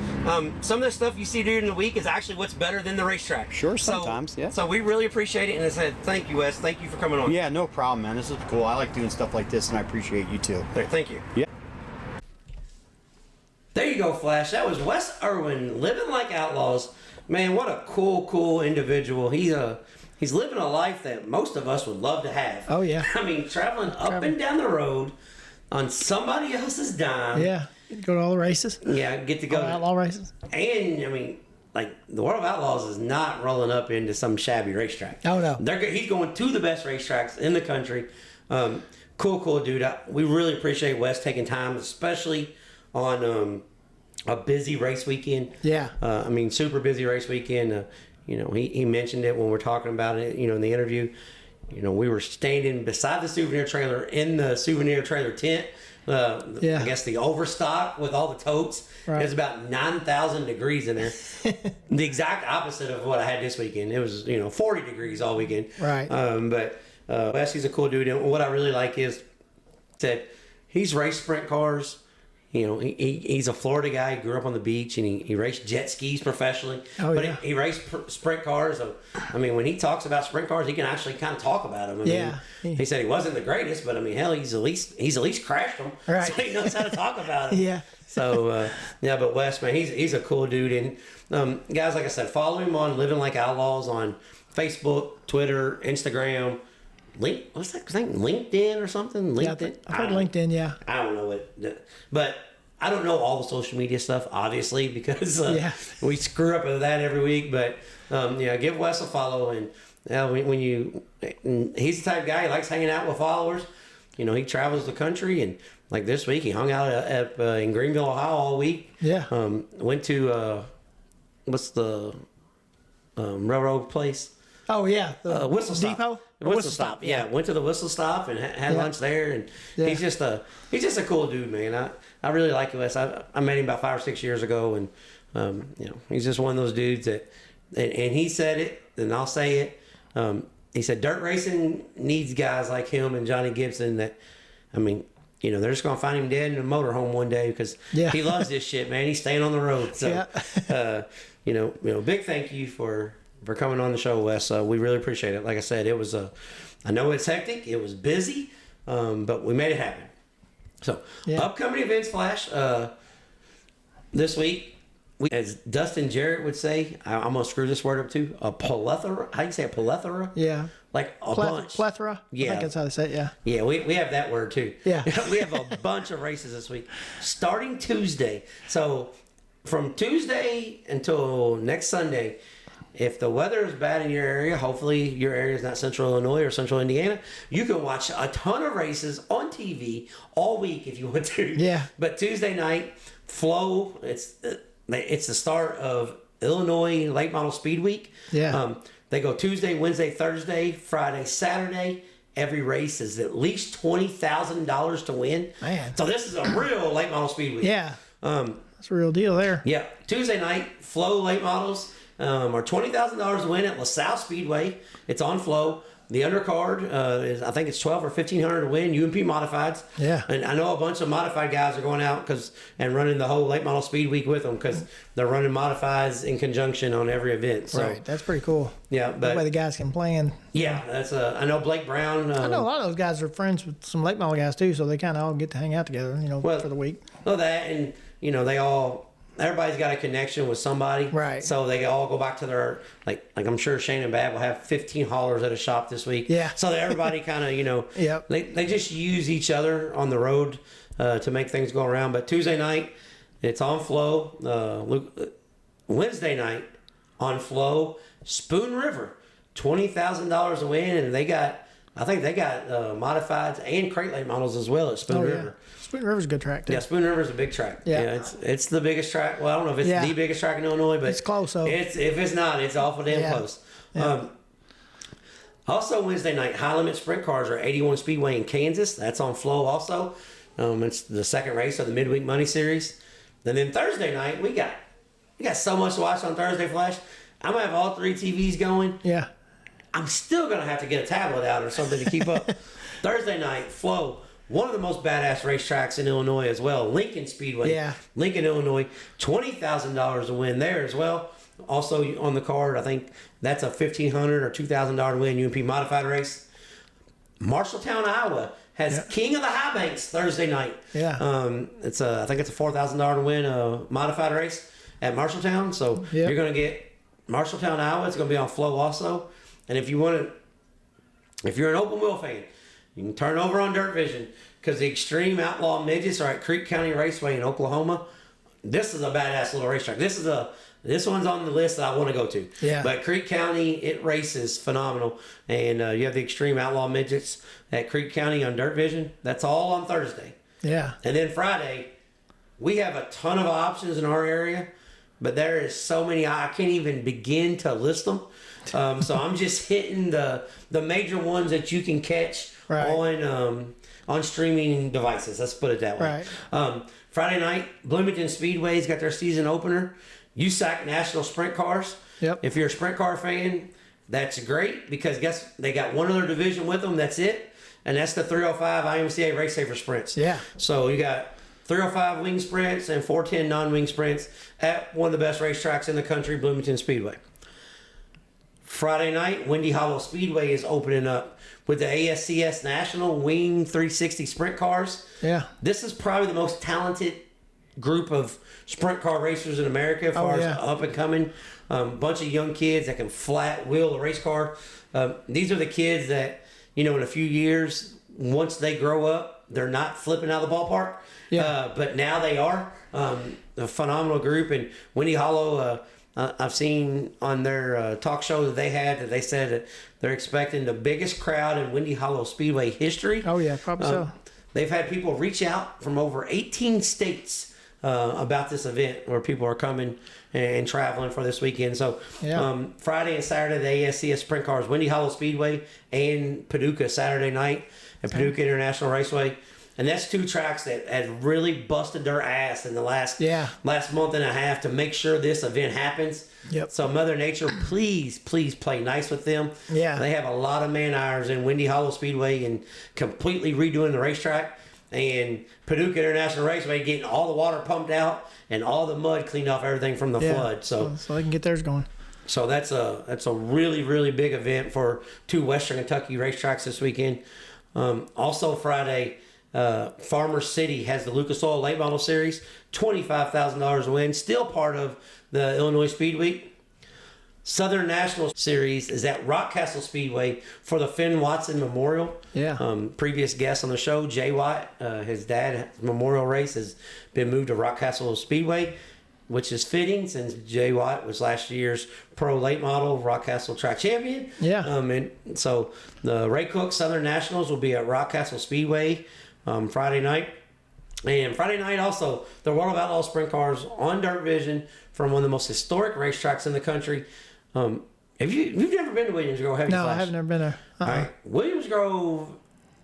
some of the stuff you see during the week is actually what's better than the racetrack. Sure, sometimes, So we really appreciate it, and I said, thank you, Wes. Thank you for coming on. Yeah, no problem, man. This is cool. I like doing stuff like this, and I appreciate you too. Thank you. Yeah. There you go, Flash. That was Wes Irwin, living like outlaws. Man, what a cool individual. He's living a life that most of us would love to have. Oh, yeah. I mean, traveling up and down the road on somebody else's dime. Yeah. Go to all the races. Yeah, get to go to outlaw races. And, I mean, like, the World of Outlaws is not rolling up into some shabby racetrack. Oh, no. He's going to the best racetracks in the country. Cool dude. We really appreciate Wes taking time, especially on a busy race weekend. Yeah. I mean, super busy race weekend. You know, he mentioned it when we're talking about it, you know, in the interview. we were standing beside the souvenir trailer in the souvenir trailer tent. I guess the overstock with all the totes. Right. It was about 9,000 degrees in there. The exact opposite of what I had this weekend. It was 40 degrees all weekend. Right. But Wes, he's a cool dude, and what I really like is that he's raced sprint cars. He's a Florida guy. He grew up on the beach, and he raced jet skis professionally. Oh, but yeah. he raced sprint cars. So, when he talks about sprint cars, he can actually kind of talk about them. He said he wasn't the greatest, but hell, he's at least crashed them. Right. So he knows how to talk about them. Yeah. So but Wes, man, he's a cool dude, and guys, like I said, follow him on Living Like Outlaws on Facebook, Twitter, Instagram. What's that thing? LinkedIn or something? LinkedIn. I've heard LinkedIn. Yeah. I don't know it, but I don't know all the social media stuff, obviously, because we screw up with that every week. But give Wes a follow, and he's the type of guy, he likes hanging out with followers. He travels the country, and like this week, he hung out in Greenville, Ohio, all week. Yeah. Went to what's the railroad place? Oh yeah, the Whistle Stop. Depot. Whistle Stop. Yeah, went to the Whistle Stop and had lunch there, and he's just a cool dude, man. I really like Wes. I met him about 5 or 6 years ago, and he's just one of those dudes that, and he said it, and I'll say it. He said dirt racing needs guys like him and Johnny Gibson. That, they're just gonna find him dead in a motorhome one day because he loves this shit, man. He's staying on the road. So, big thank you for coming on the show, Wes. We really appreciate it. Like I said, it was I know it's hectic, it was busy, but we made it happen. So, upcoming events flash. This week, as Dustin Jarrett would say, I'm gonna screw this word up too. A plethora. How do you say a plethora? Yeah. Like a bunch. Plethora. Yeah. I think that's how they say it. Yeah. Yeah, we have that word too. Yeah. We have a bunch of races this week, starting Tuesday. So, from Tuesday until next Sunday. If the weather is bad in your area, hopefully your area is not Central Illinois or Central Indiana, you can watch a ton of races on TV all week if you want to. Yeah. But Tuesday night, Flow, it's the start of Illinois Late Model Speed Week. Yeah. They go Tuesday, Wednesday, Thursday, Friday, Saturday. Every race is at least $20,000 to win. Man. So this is a real Late Model Speed Week. Yeah. That's a real deal there. Yeah. Tuesday night, Flow Late Models. Are $20,000 to win at LaSalle Speedway. It's on Flow. The undercard is, I think it's $1,200 or $1,500 to win. UMP Modifieds. Yeah. And I know a bunch of modified guys are going out and running the whole Late Model Speed Week with them because they're running modifieds in conjunction on every event. So, right. That's pretty cool. Yeah. But that way the guys can plan. Yeah. That's I know Blake Brown. I know a lot of those guys are friends with some late model guys too, so they kind of all get to hang out together, for the week. Well, that and everybody's got a connection with somebody. Right. So they all go back to their, like I'm sure Shane and Bab will have 15 haulers at a shop this week. Yeah. So that everybody kind of, yep. they just use each other on the road to make things go around. But Tuesday night, it's on Flow. Wednesday night, on Flow, Spoon River, $20,000 to win. And I think they got modifieds and crate late models as well at Spoon River. Spoon River's a good track too. Yeah, Spoon River's a big track. Yeah, it's the biggest track. Well, I don't know if it's the biggest track in Illinois, but it's close. So if it's not, it's awful damn close. Yeah. Also Wednesday night, high limit sprint cars are 81 Speedway in Kansas. That's on Flow also. It's the second race of the midweek money series. And then Thursday night, we got so much to watch on Thursday Flash. I'm gonna have all 3 TVs going. Yeah. I'm still gonna have to get a tablet out or something to keep up. Thursday night, Flow. One of the most badass racetracks in Illinois as well, Lincoln Speedway. Yeah. Lincoln, Illinois. $20,000 to win there as well. Also on the card, I think that's a $1,500 or $2,000 to win UMP Modified race. Marshalltown, Iowa has King of the High Banks Thursday night. Yeah. I think it's a $4,000 to win Modified race at Marshalltown. So you're going to get Marshalltown, Iowa. It's going to be on Flow also. And if you're an open wheel fan, you can turn over on Dirt Vision because the Extreme Outlaw Midgets are at Creek County Raceway in Oklahoma. This is a badass little racetrack. This one's on the list that I want to go to. Yeah. But Creek County, it races phenomenal. And you have the Extreme Outlaw Midgets at Creek County on Dirt Vision. That's all on Thursday. Yeah. And then Friday, we have a ton of options in our area. but there is so many I can't even begin to list them. So I'm just hitting the major ones that you can catch on streaming devices. Let's put it that way. Right. Friday night, Bloomington Speedway's got their season opener. USAC National Sprint Cars. Yep. If you're a sprint car fan, that's great because guess they got one other division with them. That's it, and that's the 305 IMCA Race Saver Sprints. Yeah. So you got 305 wing sprints and 410 non-wing sprints at one of the best racetracks in the country, Bloomington Speedway. Friday night, Windy Hollow Speedway is opening up with the ASCS National Wing 360 Sprint Cars. Yeah. This is probably the most talented group of sprint car racers in America as far as up and coming. Bunch of young kids that can flat wheel a race car. These are the kids that, in a few years, once they grow up, they're not flipping out of the ballpark. Yeah. But now they are. A phenomenal group. And Windy Hollow, I've seen on their talk show that they had that they said that they're expecting the biggest crowd in Windy Hollow Speedway history. Oh, yeah, probably so. They've had people reach out from over 18 states about this event where people are coming and traveling for this weekend. So Friday and Saturday, the ASCS Sprint Cars, Windy Hollow Speedway and Paducah Saturday night at Paducah International Raceway. And that's two tracks that had really busted their ass in the last month and a half to make sure this event happens. Yep. So Mother Nature, please play nice with them. Yeah. They have a lot of man hours in Windy Hollow Speedway and completely redoing the racetrack. And Paducah International Raceway getting all the water pumped out and all the mud cleaned off everything from the flood. So they can get theirs going. So that's a really, really big event for two Western Kentucky racetracks this weekend. Also Friday, Farmer City has the Lucas Oil Late Model Series, $25,000 to win, still part of the Illinois Speed Week. Southern National Series is at Rockcastle Speedway for the Finn Watson Memorial. Yeah. Previous guest on the show, Jay Watt, his dad's memorial race has been moved to Rockcastle Speedway, which is fitting since Jay Watt was last year's pro late model Rockcastle track champion. Yeah. And so the Ray Cook Southern Nationals will be at Rockcastle Speedway Friday night. And Friday night also, the World of Outlaws Sprint Cars on Dirt Vision from one of the most historic racetracks in the country. You've never been to Williams Grove, have you? No, Flash? I have never been there. All right, Williams Grove,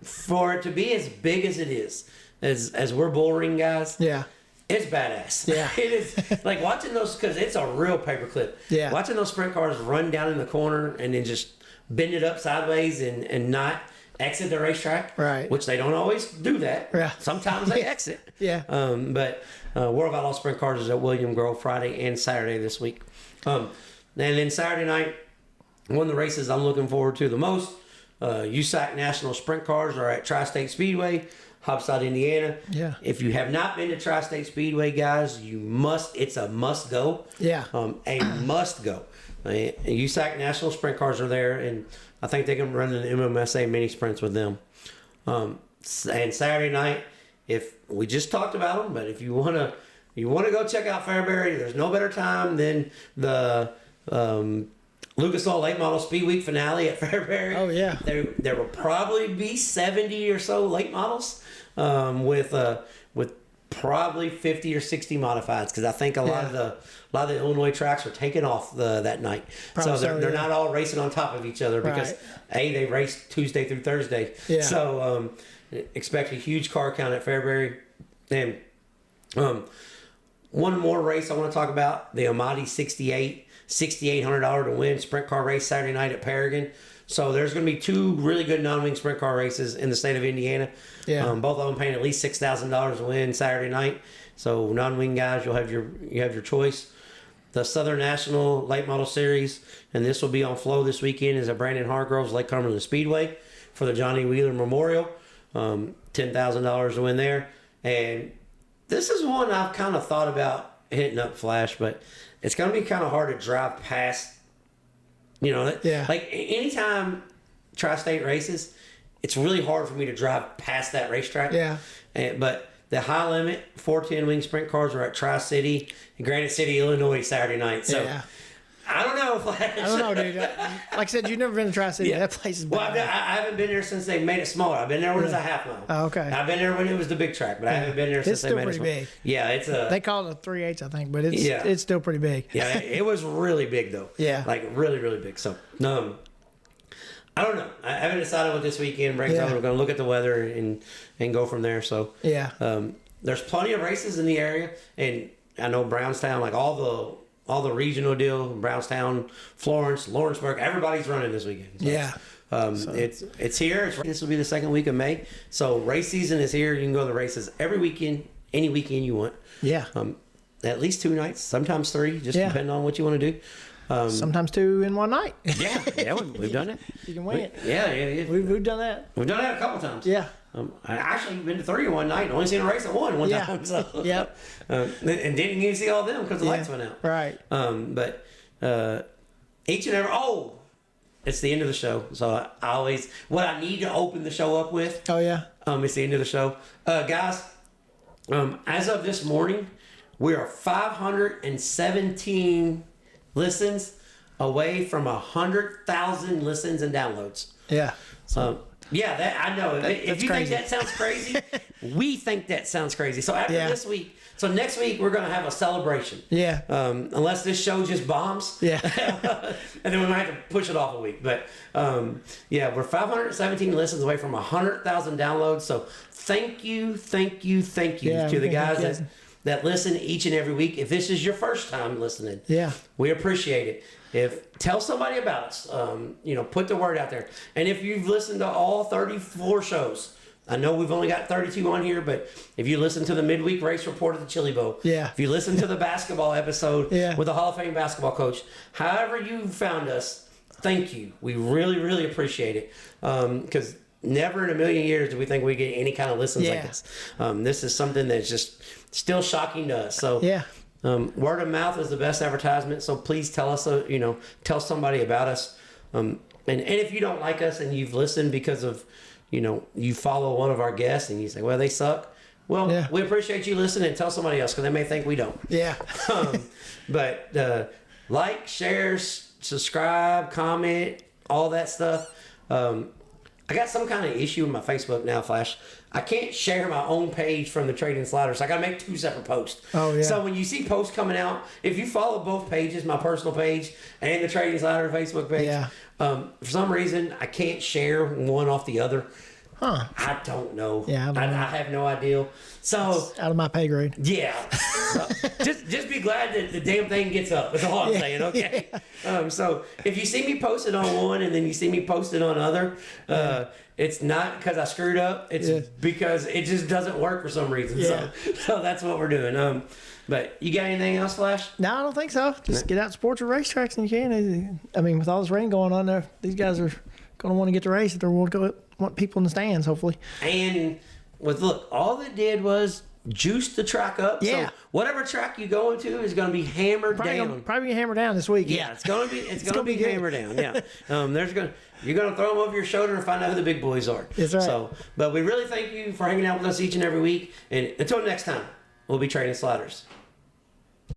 for it to be as big as it is, as we're bullring guys, it's badass. Yeah, it is like watching those because it's a real paperclip. Yeah, watching those sprint cars run down in the corner and then just bend it up sideways and not exit the racetrack, right? Which they don't always do that. Yeah, sometimes they exit. Yeah. But World of Outlaws Sprint Cars is at Williams Grove Friday and Saturday this week. And then Saturday night, one of the races I'm looking forward to the most, USAC National Sprint Cars are at Tri-State Speedway, Hopside, Indiana. Yeah. If you have not been to Tri-State Speedway, guys, it's a must go. Yeah. A must go. USAC National Sprint Cars are there, and I think they can run the MMSA mini sprints with them. And Saturday night, if we just talked about them, but if you want to go check out Fairbury, there's no better time than the Lucas Oil Late Model Speed Week finale at Fairbury. Oh yeah, there will probably be 70 or so late models, with probably 50 or 60 modifieds because I think a lot of the Illinois tracks are taking off that night. Probably so they're not all racing on top of each other because they race Tuesday through Thursday. Yeah. So expect a huge car count at Fairbury. And one more race I want to talk about, the Amati 68, $6,800 to win sprint car race Saturday night at Paragon. So there's going to be two really good non-wing sprint car races in the state of Indiana. Yeah. Both of them paying at least $6,000 to win Saturday night. So non-wing guys, you have your choice. The Southern National Late Model Series, and this will be on Flow this weekend, is at Brandon Hargrove's Lake Cumberland Speedway for the Johnny Wheeler Memorial. $10,000 to win there. And this is one I've kind of thought about hitting up Flash, but it's going to be kind of hard to drive past. Like anytime Tri-State races, it's really hard for me to drive past that racetrack. Yeah. But the high limit 410 wing sprint cars are at Tri-City and Granite City, Illinois Saturday night. So I don't know, Flash. I don't know, dude. Like I said, you've never been to Tri-City. Yeah. That place is Well, I bad. haven't been there since they made it smaller. I've been there when it was a half mile. Oh, okay. I've been there when it was the big track, but I haven't been there since they still made it pretty smaller. big. Yeah, it's a. They call it a 3/8, I think, but Yeah. it's still pretty big. Yeah, it was really big though. Yeah. Like really, really big. So, I don't know. I haven't decided what this weekend brings Yeah. on. We're going to look at the weather and go from there. So, Yeah. there's plenty of races in the area, and I know Brownstown, like all the regional deal, Brownstown, Florence, Lawrenceburg, everybody's running this weekend. So, Yeah. it's here. This will be the second week of May. So race season is here. You can go to the races every weekend, any weekend you want. Yeah. At least 2 nights, sometimes 3, just Yeah. depending on what you want to do. Sometimes 2 in one night. Yeah, we've done it. You can win it. Yeah. We've done that. We've done that a couple times. Yeah. I actually been to 3 in one night and only seen a race at one Yeah. time. So. Yep. And didn't even see all of them because the lights went out. Right. But each and every it's the end of the show. So I always what I need to open the show up with. Oh, yeah. It's the end of the show, guys. As of this morning, we are 517 listens away from 100,000 listens and downloads. Yeah. Yeah, that I know. If that's you crazy. think that sounds crazy, we think that sounds crazy. So after Yeah. this week, so next week we're gonna have a celebration. Yeah. Unless this show just bombs. Yeah. And then we might have to push it off a week. But yeah, we're 517 listens away from 100,000 downloads. So thank you Yeah, to the we guys thank you. that listen each and every week. If this is your first time listening, Yeah. we appreciate it. Tell somebody about us, put the word out there. And if you've listened to all 34 shows, I know we've only got 32 on here, but if you listen to the midweek race report at the Chili Bowl, Yeah. if you listen to the basketball episode Yeah. with the Hall of Fame basketball coach, however you found us, thank you. We really, really appreciate it. Because never in a million years do we think we get any kind of listens like Yeah. this. This is something that's just still shocking to us. So Yeah. word of mouth is the best advertisement. So please tell us, tell somebody about us. And if you don't like us and you've listened because of, you follow one of our guests and you say, well, they suck. Well, Yeah. we appreciate you listening and tell somebody else because they may think we don't. Yeah. But like, share, subscribe, comment, all that stuff. I got some kind of issue with my Facebook now, Flash. I can't share my own page from the Trading Sliders. So I got to make 2 separate posts. Oh, yeah. So when you see posts coming out, if you follow both pages, my personal page and the Trading Slider Facebook page, Yeah. for some reason, I can't share one off the other. Huh. I don't know. Yeah, I don't know. I have no idea. So Out of my pay grade. yeah. So, just be glad that the damn thing gets up. That's all I'm saying, okay? So if you see me posted on one and then you see me posted on other, it's not because I screwed up. It's because it just doesn't work for some reason. Yeah. So that's what we're doing. But you got anything else, Flash? No, I don't think so. Just get out and support your racetracks and you can. I mean, with all this rain going on there, these guys are going to want to get to race. They want people in the stands, hopefully. And look, all they did was juice the track up. Yeah. So whatever track you go into is going to be hammered down. Probably gonna hammer down this week. Yeah, it's gonna be gonna be good. hammered down. Yeah, you're gonna throw them over your shoulder and find out who the big boys are. That's right. So, but we really thank you for hanging out with us each and every week. And until next time, we'll be Trading Sliders.